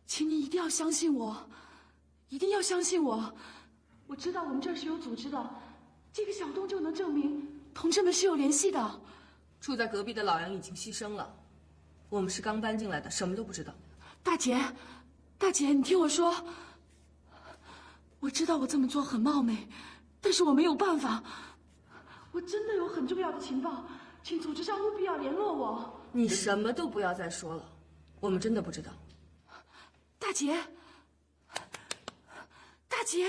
请你一定要相信我，一定要相信我。我知道我们这儿是有组织的，这个小洞就能证明同志们是有联系的。住在隔壁的老杨已经牺牲了，我们是刚搬进来的，什么都不知道。大姐，大姐，你听我说，我知道我这么做很冒昧，但是我没有办法。我真的有很重要的情报，请组织上务必要联络我。你什么都不要再说了，我们真的不知道。大姐，大姐。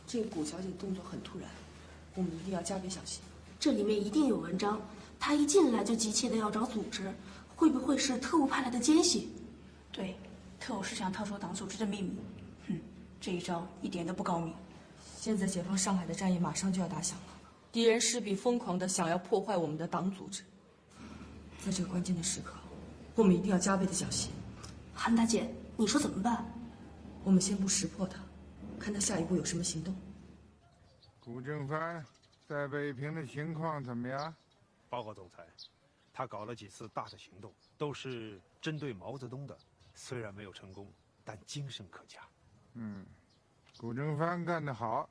这个古小姐动作很突然，我们一定要加倍小心。这里面一定有文章，她一进来就急切的要找组织，会不会是特务派来的奸细？对，特务是想套出党组织的秘密。这一招一点都不高明。现在解放上海的战役马上就要打响了，敌人势必疯狂的想要破坏我们的党组织。在这个关键的时刻，我们一定要加倍的小心。韩大姐，你说怎么办？我们先不识破他，看他下一步有什么行动。古正藩在北平的情况怎么样？报告总裁，他搞了几次大的行动，都是针对毛泽东的，虽然没有成功，但精神可嘉。古正藩干得好。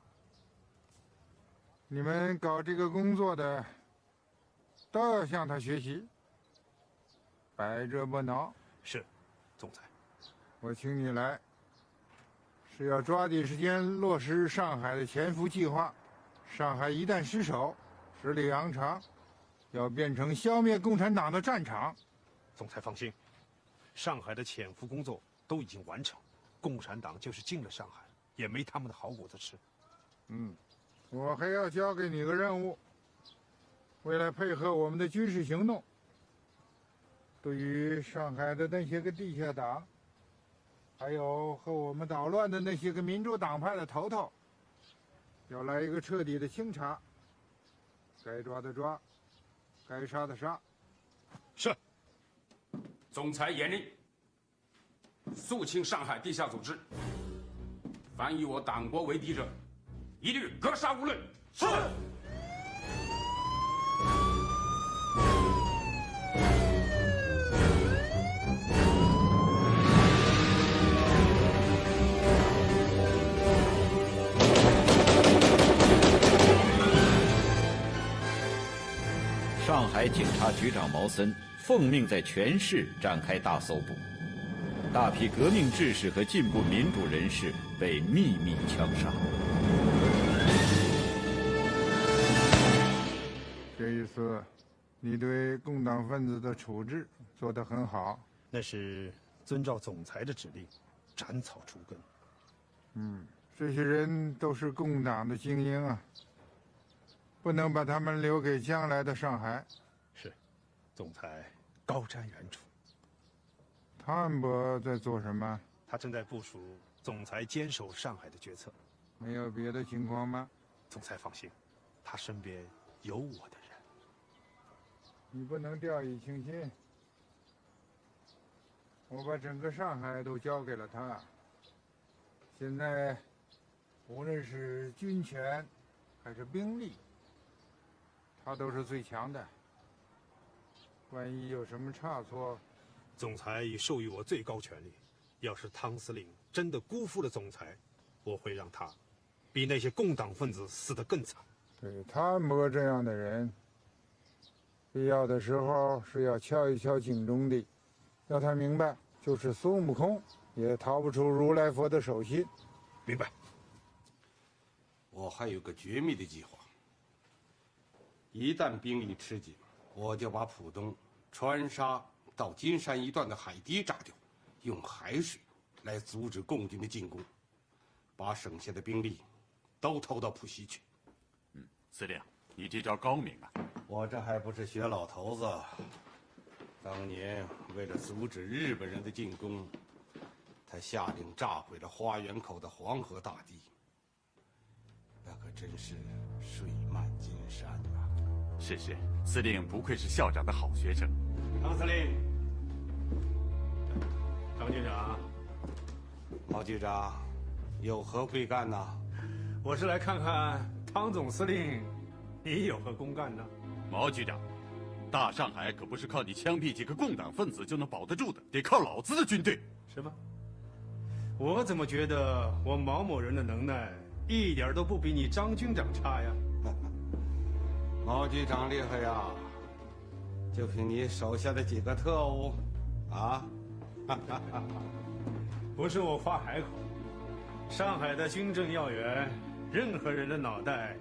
你们搞这个工作的都要向他学习，百折不挠。是，总裁。我请你来，是要抓紧时间落实上海的潜伏计划。上海一旦失守，十里洋场要变成消灭共产党的战场。总裁放心，上海的潜伏工作都已经完成，共产党就是进了上海，也没他们的好果子吃。我还要交给你个任务，为了配合我们的军事行动，对于上海的那些个地下党，还有和我们捣乱的那些个民主党派的头头，要来一个彻底的清查，该抓的抓，该杀的杀。是。总裁严令，肃清上海地下组织，凡与我党国为敌者，一律格杀无论。是。上海警察局长毛森奉命在全市展开大搜捕，大批革命志士和进步民主人士被秘密枪杀。这一次，你对共党分子的处置做得很好。那是遵照总裁的指令，斩草除根。这些人都是共党的精英啊，不能把他们留给将来的上海。是，总裁高瞻远瞩。汤博在做什么？他正在部署总裁坚守上海的决策。没有别的情况吗？总裁放心，他身边有我的人。你不能掉以轻心。我把整个上海都交给了他。现在，无论是军权还是兵力，他都是最强的。万一有什么差错，总裁已授予我最高权力。要是汤司令真的辜负了总裁，我会让他比那些共党分子死得更惨。对汤博这样的人，必要的时候是要敲一敲警钟的，让他明白，就是孙悟空也逃不出如来佛的手心。明白。我还有个绝密的计划。一旦兵力吃紧，我就把浦东川沙到金山一段的海堤炸掉，用海水来阻止共军的进攻，把省下的兵力都投到浦西去。司令，你这招高明啊！我这还不是学老头子。当年为了阻止日本人的进攻，他下令炸毁了花园口的黄河大堤。那可真是水漫金山啊！是，司令不愧是校长的好学生。汤司令，张局长，毛局长，有何贵干呢？我是来看看汤总司令，你有何公干呢？毛局长，大上海可不是靠你枪毙几个共党分子就能保得住的，得靠老子的军队。是吗？我怎么觉得我毛某人的能耐一点都不比你张军长差呀？毛局长厉害呀！就凭你手下的几个特务，啊？不是我夸海口，上海的军政要员，任何人的脑袋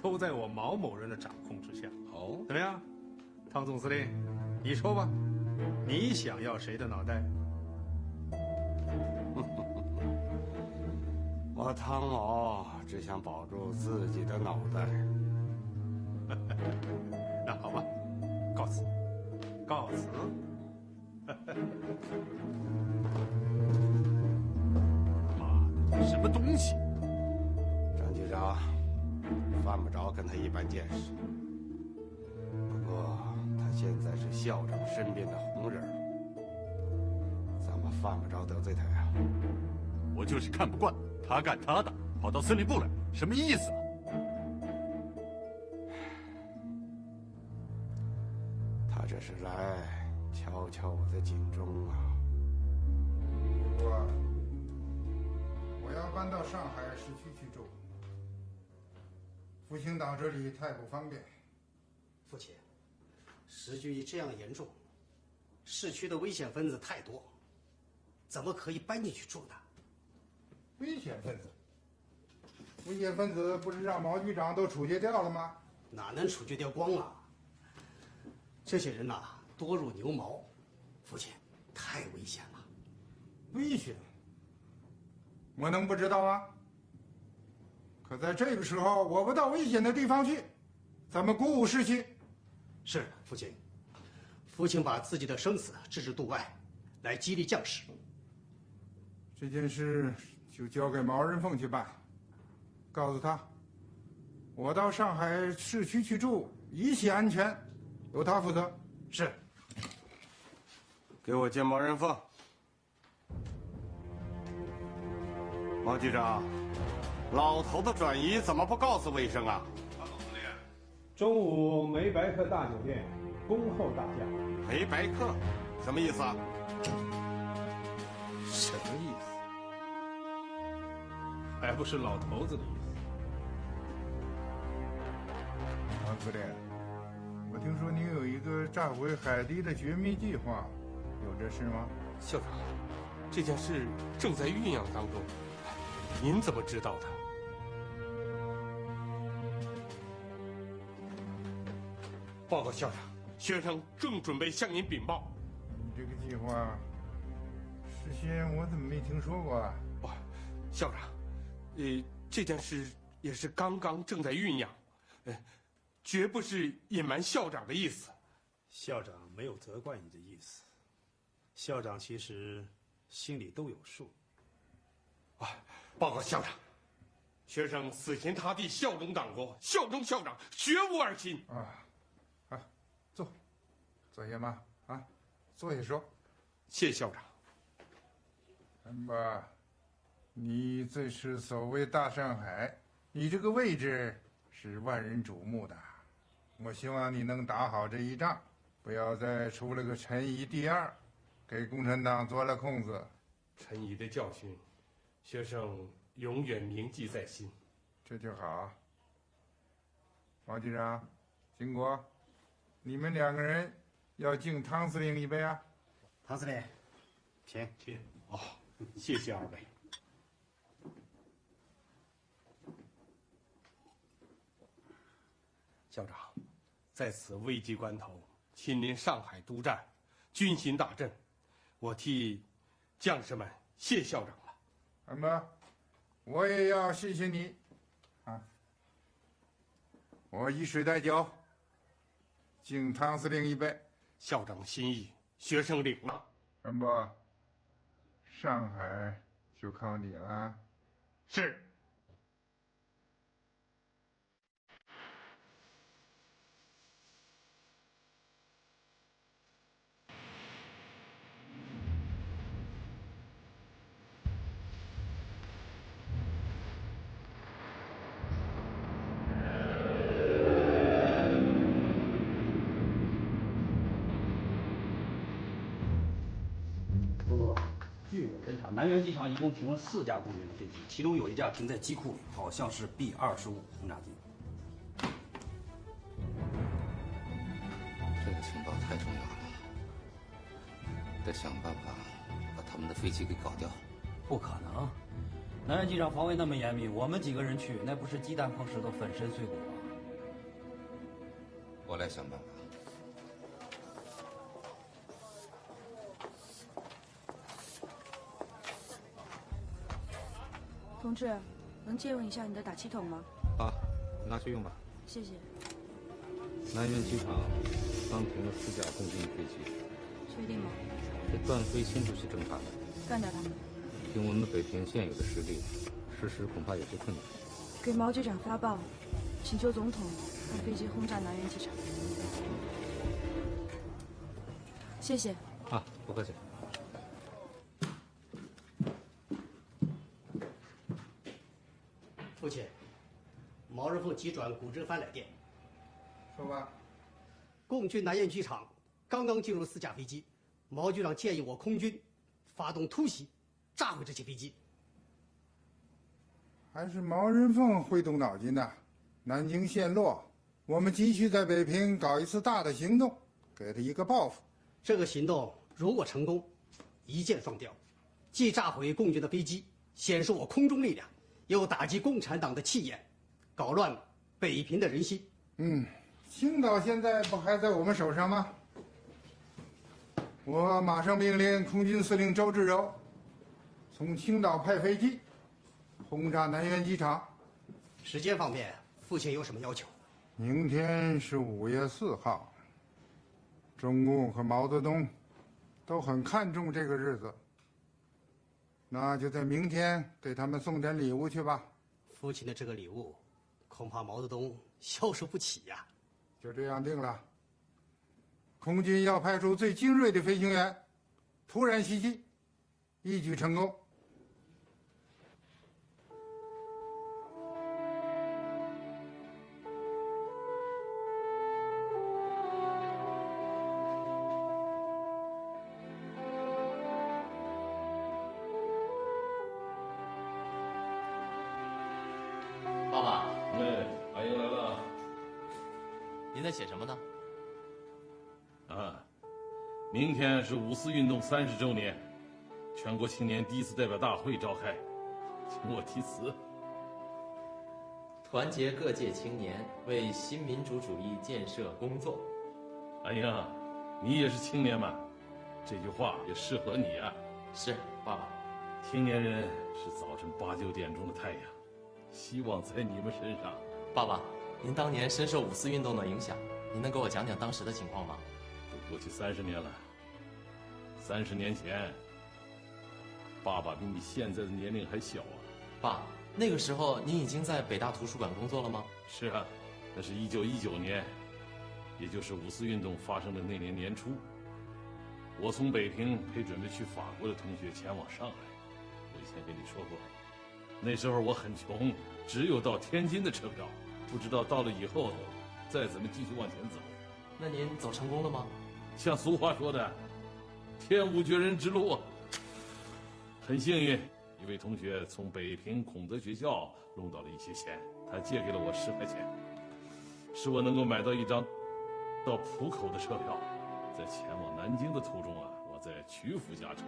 都在我毛某人的掌控之下。哦，怎么样，汤总司令，你说吧，你想要谁的脑袋？我汤某只想保住自己的脑袋。那好吧，告辞，告辞。妈的，什么东西？张局长，犯不着跟他一般见识。不过他现在是校长身边的红人，咱们犯不着得罪他呀。我就是看不惯他干他的，跑到司令部来，什么意思啊？他这是来敲敲我的警钟啊！我要搬到上海市区去住，复兴党这里太不方便。父亲，时局这样严重，市区的危险分子太多，怎么可以搬进去住呢？危险分子？危险分子不是让毛局长都处决掉了吗？哪能处决掉光啊？这些人呐，多如牛毛，父亲，太危险了。危险？我能不知道吗？可在这个时候，我不到危险的地方去，咱们鼓舞士气。是，父亲。父亲把自己的生死置之度外，来激励将士。这件事就交给毛人凤去办，告诉他，我到上海市区去住，一切安全由他负责。是。给我见毛人凤。毛局长，老头子转移怎么不告诉我一声啊？中午梅白客大酒店恭候大驾。梅白客，什么意思啊？什么意思？还不是老头子的意思。王司令，我听说你有一个炸毁海堤的绝密计划，有这事吗？校长，这件事正在酝酿当中，您怎么知道的？报告校长，学生正准备向您禀报。你这个计划，事先我怎么没听说过啊？校长，这件事也是刚刚正在酝酿，绝不是隐瞒校长的意思。校长没有责怪你的意思，校长其实心里都有数。报告校长，学生死心塌地效忠党国，效忠校长，绝无二心。坐下吧，啊，坐下说。谢校长。安巴，你这是所谓大上海，你这个位置是万人瞩目的。我希望你能打好这一仗，不要再出了个陈仪第二，给共产党做了空子。陈仪的教训，学生永远铭记在心。这就好。王局长，金国，你们两个人要敬汤司令一杯啊！汤司令，请。谢谢二位。校长，在此危急关头，亲临上海督战，军心大振，我替将士们谢校长了。安巴，我也要谢谢你，啊！我以水代酒，敬汤司令一杯。校长心意，学生领了。安巴，上海就靠你了。是。据我侦查，南苑机场一共停了4架空军的飞机，其中有一架停在机库里，好像是 B-25轰炸机。这个情报太重要了，得想办法把他们的飞机给搞掉。不可能，南苑机场防卫那么严密，我们几个人去，那不是鸡蛋碰石头，粉身碎骨啊！我来想办法。同志，能借用一下你的打气筒吗？好，拿去用吧。谢谢。南苑机场刚停了4架空军飞机，确定吗？这断飞心不是正常的。干掉他们。凭我们北平现有的实力，实施恐怕有些困难。给毛局长发报，请求总统让飞机轰炸南苑机场。谢谢。啊，不客气。父亲，毛人凤急转古之帆来电。说吧。共军南苑机场刚刚进入4架飞机，毛局长建议我空军发动突袭，炸毁这些飞机。还是毛人凤会动脑筋的。南京陷落，我们急需在北平搞一次大的行动，给他一个报复。这个行动如果成功，一箭双雕，既炸毁共军的飞机，显示我空中力量，又打击共产党的气焰，搞乱北平的人心。青岛现在不还在我们手上吗？我马上命令空军司令周至柔从青岛派飞机轰炸南苑机场。时间方面，父亲有什么要求？明天是5月4号，中共和毛泽东都很看重这个日子，那就在明天给他们送点礼物去吧。父亲的这个礼物，恐怕毛泽东消受不起呀。就这样定了。空军要派出最精锐的飞行员，突然袭击，一举成功。爸爸，哎，阿英来了。您在写什么呢？啊，明天是5·4运动30周年，全国青年第一次代表大会召开，请我题词。团结各界青年，为新民主主义建设工作。阿英，你也是青年嘛，这句话也适合你啊。是，爸爸。青年人是早晨8、9点钟的太阳，希望在你们身上。爸爸，您当年深受5·4运动的影响，您能给我讲讲当时的情况吗？都过去30年了。30年前，爸爸比你现在的年龄还小啊。爸，那个时候您已经在北大图书馆工作了吗？是啊，那是1919年，也就是5·4运动发生的那年年初。我从北平陪准备去法国的同学前往上海。我以前跟你说过，那时候我很穷，只有到天津的车票，不知道到了以后再怎么继续往前走。那您走成功了吗？像俗话说的，天无绝人之路。很幸运，一位同学从北平孔德学校弄到了一些钱，他借给了我10块钱，使我能够买到一张到浦口的车票。在前往南京的途中啊，我在曲阜下车，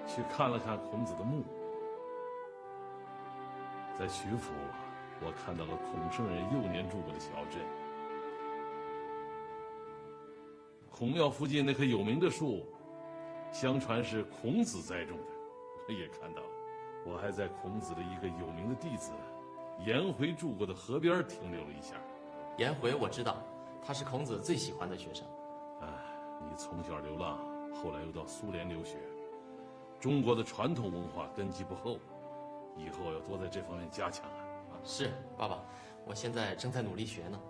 去看了看孔子的墓。在曲阜，我看到了孔圣人幼年住过的小镇。孔庙附近那棵有名的树，相传是孔子栽种的，我也看到了。我还在孔子的一个有名的弟子颜回住过的河边停留了一下。颜回我知道，他是孔子最喜欢的学生。你从小流浪，后来又到苏联留学，中国的传统文化根基不厚，以后要多在这方面加强啊。是，爸爸，我现在正在努力学呢。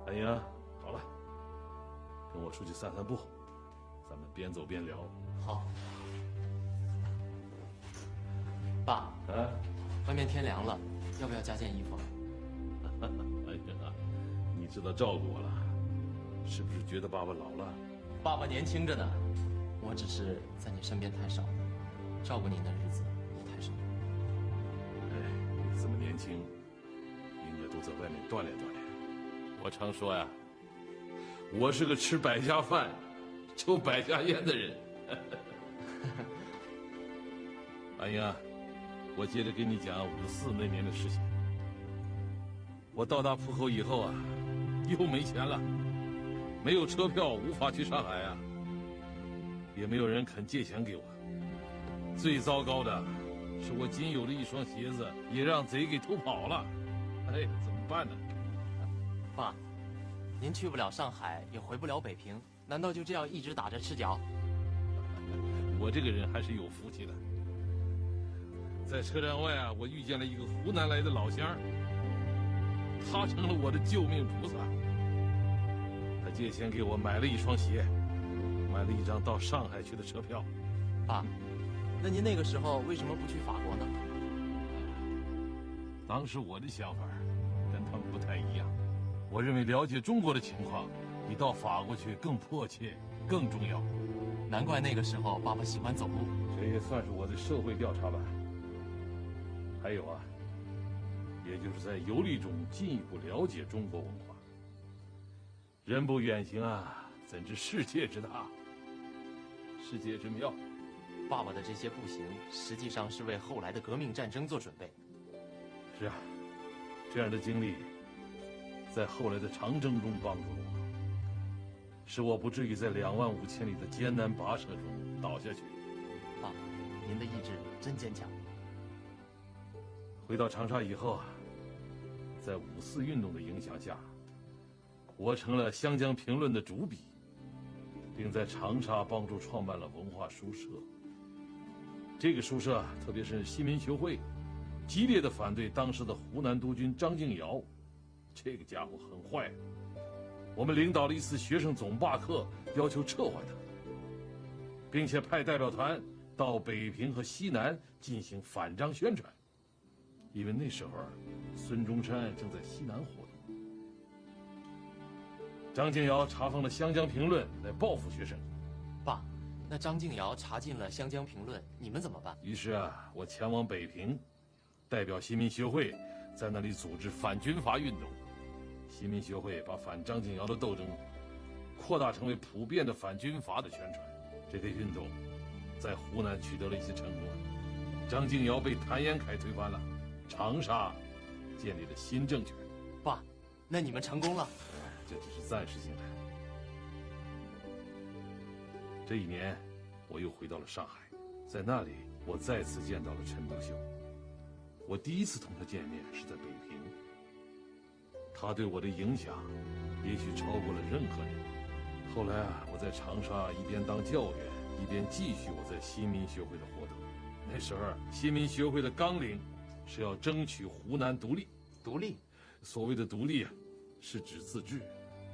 哎呀，好了，跟我出去散散步，咱们边走边聊。好。爸，外面天凉了，要不要加件衣服？哎呀，你知道照顾我了。是不是觉得爸爸老了？爸爸年轻着呢，我只是在你身边太少了，照顾您的日子也太少了。哎，你这么年轻，应该都在外面锻炼锻炼。我常说呀，我是个吃百家饭、抽百家烟的人。阿英啊，我接着给你讲5·4那年的事情。我到达浦口以后啊，又没钱了。没有车票，无法去上海啊，也没有人肯借钱给我。最糟糕的是，我仅有的一双鞋子也让贼给偷跑了。哎，怎么办呢？爸，您去不了上海，也回不了北平，难道就这样一直打着赤脚？我这个人还是有福气的。在车站外啊，我遇见了一个湖南来的老乡，他成了我的救命菩萨。他借钱给我买了一双鞋，买了一张到上海去的车票。爸，那您那个时候为什么不去法国呢？当时我的想法跟他们不太一样，我认为了解中国的情况比到法国去更迫切、更重要。难怪那个时候爸爸喜欢走路，这也算是我的社会调查吧。还有啊，也就是在游历中进一步了解中国文化。人不远行啊，怎知世界之大，世界之妙。爸爸的这些步行，实际上是为后来的革命战争做准备。是啊，这样的经历，在后来的长征中帮助了我，使我不至于在2万5千里的艰难跋涉中倒下去。爸，您的意志真坚强。回到长沙以后啊，在5·4运动的影响下，我成了《湘江评论》的主笔，并在长沙帮助创办了文化书社。这个书社，特别是新民学会，激烈的反对当时的湖南督军张敬尧。这个家伙很坏，我们领导了一次学生总罢课，要求撤换他，并且派代表团到北平和西南进行反张宣传。因为那时候孙中山正在西南活动。张敬尧查封了《湘江评论》来报复学生。爸，那张敬尧查禁了《湘江评论》，你们怎么办？于是啊，我前往北平，代表新民学会在那里组织反军阀运动。新民学会把反张敬尧的斗争扩大成为普遍的反军阀的宣传。这个运动在湖南取得了一些成果，张敬尧被谭延闿推翻了，长沙建立了新政权。爸，那你们成功了？这只是暂时性的。这一年，我又回到了上海，在那里我再次见到了陈独秀。我第一次同他见面是在北平。他对我的影响，也许超过了任何人。后来啊，我在长沙一边当教员，一边继续我在新民学会的活动。那时候，新民学会的纲领是要争取湖南独立。独立，所谓的独立啊，是指自治。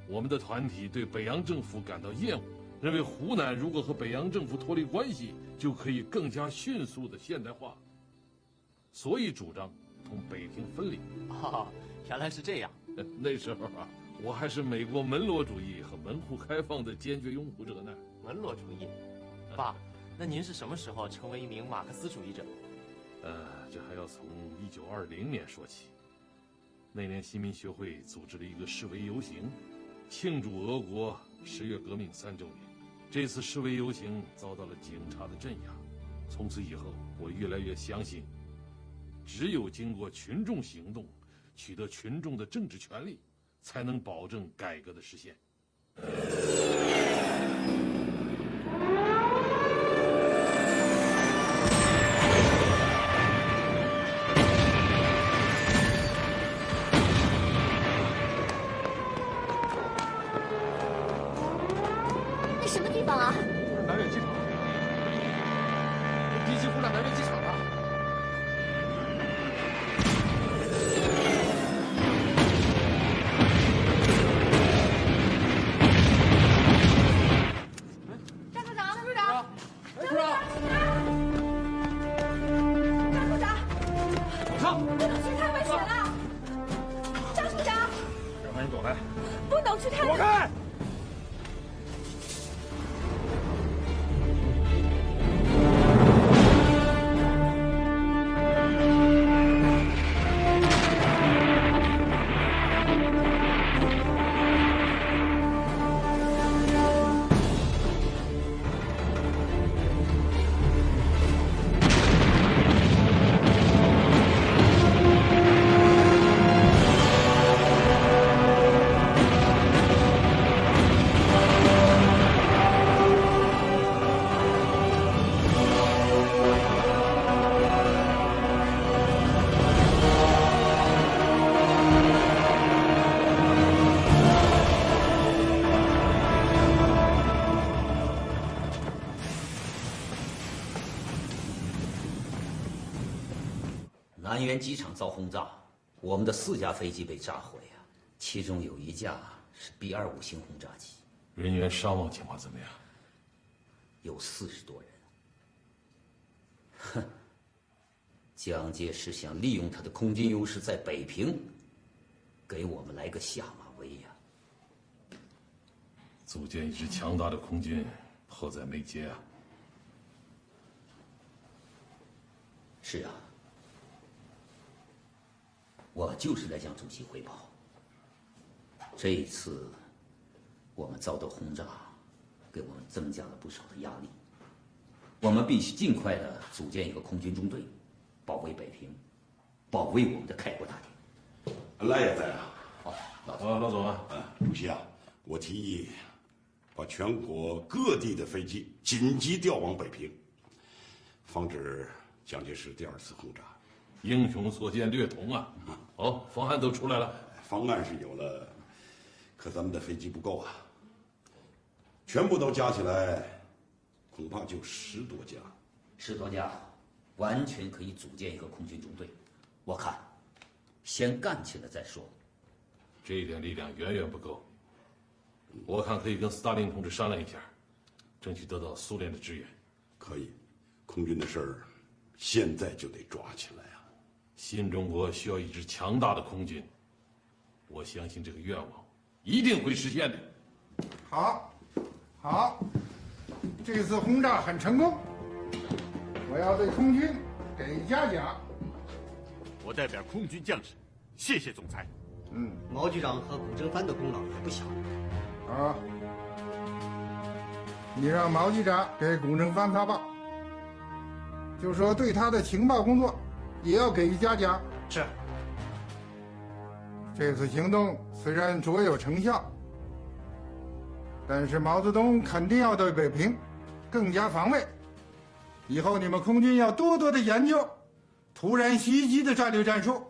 我们的团体对北洋政府感到厌恶，认为湖南如果和北洋政府脱离关系，就可以更加迅速的现代化，所以主张同北平分离。哦，原来是这样。那时候啊，我还是美国门罗主义和门户开放的坚决拥护者呢。门罗主义，爸，那您是什么时候成为一名马克思主义者？这还要从1920年说起。那年新民学会组织了一个示威游行，庆祝俄国10月革命3周年。这次示威游行遭到了警察的镇压。从此以后，我越来越相信，只有经过群众行动，取得群众的政治权利，才能保证改革的实现。那什么地方啊？南苑机场。敌机轰炸南苑机场了。南苑机场遭轰炸，我们的4架飞机被炸毁啊，其中有1架是 B-25型轰炸机。人员伤亡情况怎么样？有40多人。哼，蒋介石想利用他的空军优势在北平，给我们来个下马威呀！组建一支强大的空军，迫在眉睫啊！是啊。我就是来向主席汇报。这一次，我们遭到轰炸，给我们增加了不少的压力。我们必须尽快的组建一个空军中队，保卫北平，保卫我们的开国大典。赖也在啊。好，老总啊，主席啊，我提议把全国各地的飞机紧急调往北平，防止蒋介石第2次轰炸。英雄所见略同啊！好，方案都出来了。方案是有了，可咱们的飞机不够啊，全部都加起来，恐怕就10多架。 10多架，完全可以组建一个空军中队。我看，先干起来再说。这一点力量远远不够。我看可以跟斯大林同志商量一下，争取得到苏联的支援。可以，空军的事儿，现在就得抓起来啊！新中国需要一支强大的空军，我相信这个愿望一定会实现的。好，好，这次轰炸很成功，我要对空军给嘉奖。我代表空军将士，谢谢总裁。毛局长和古正藩的功劳也不小。啊，你让毛局长给古正藩发报，就说对他的情报工作也要给予嘉奖。是。这次行动虽然卓有成效，但是毛泽东肯定要对北平更加防卫。以后你们空军要多多的研究突然袭击的战略战术。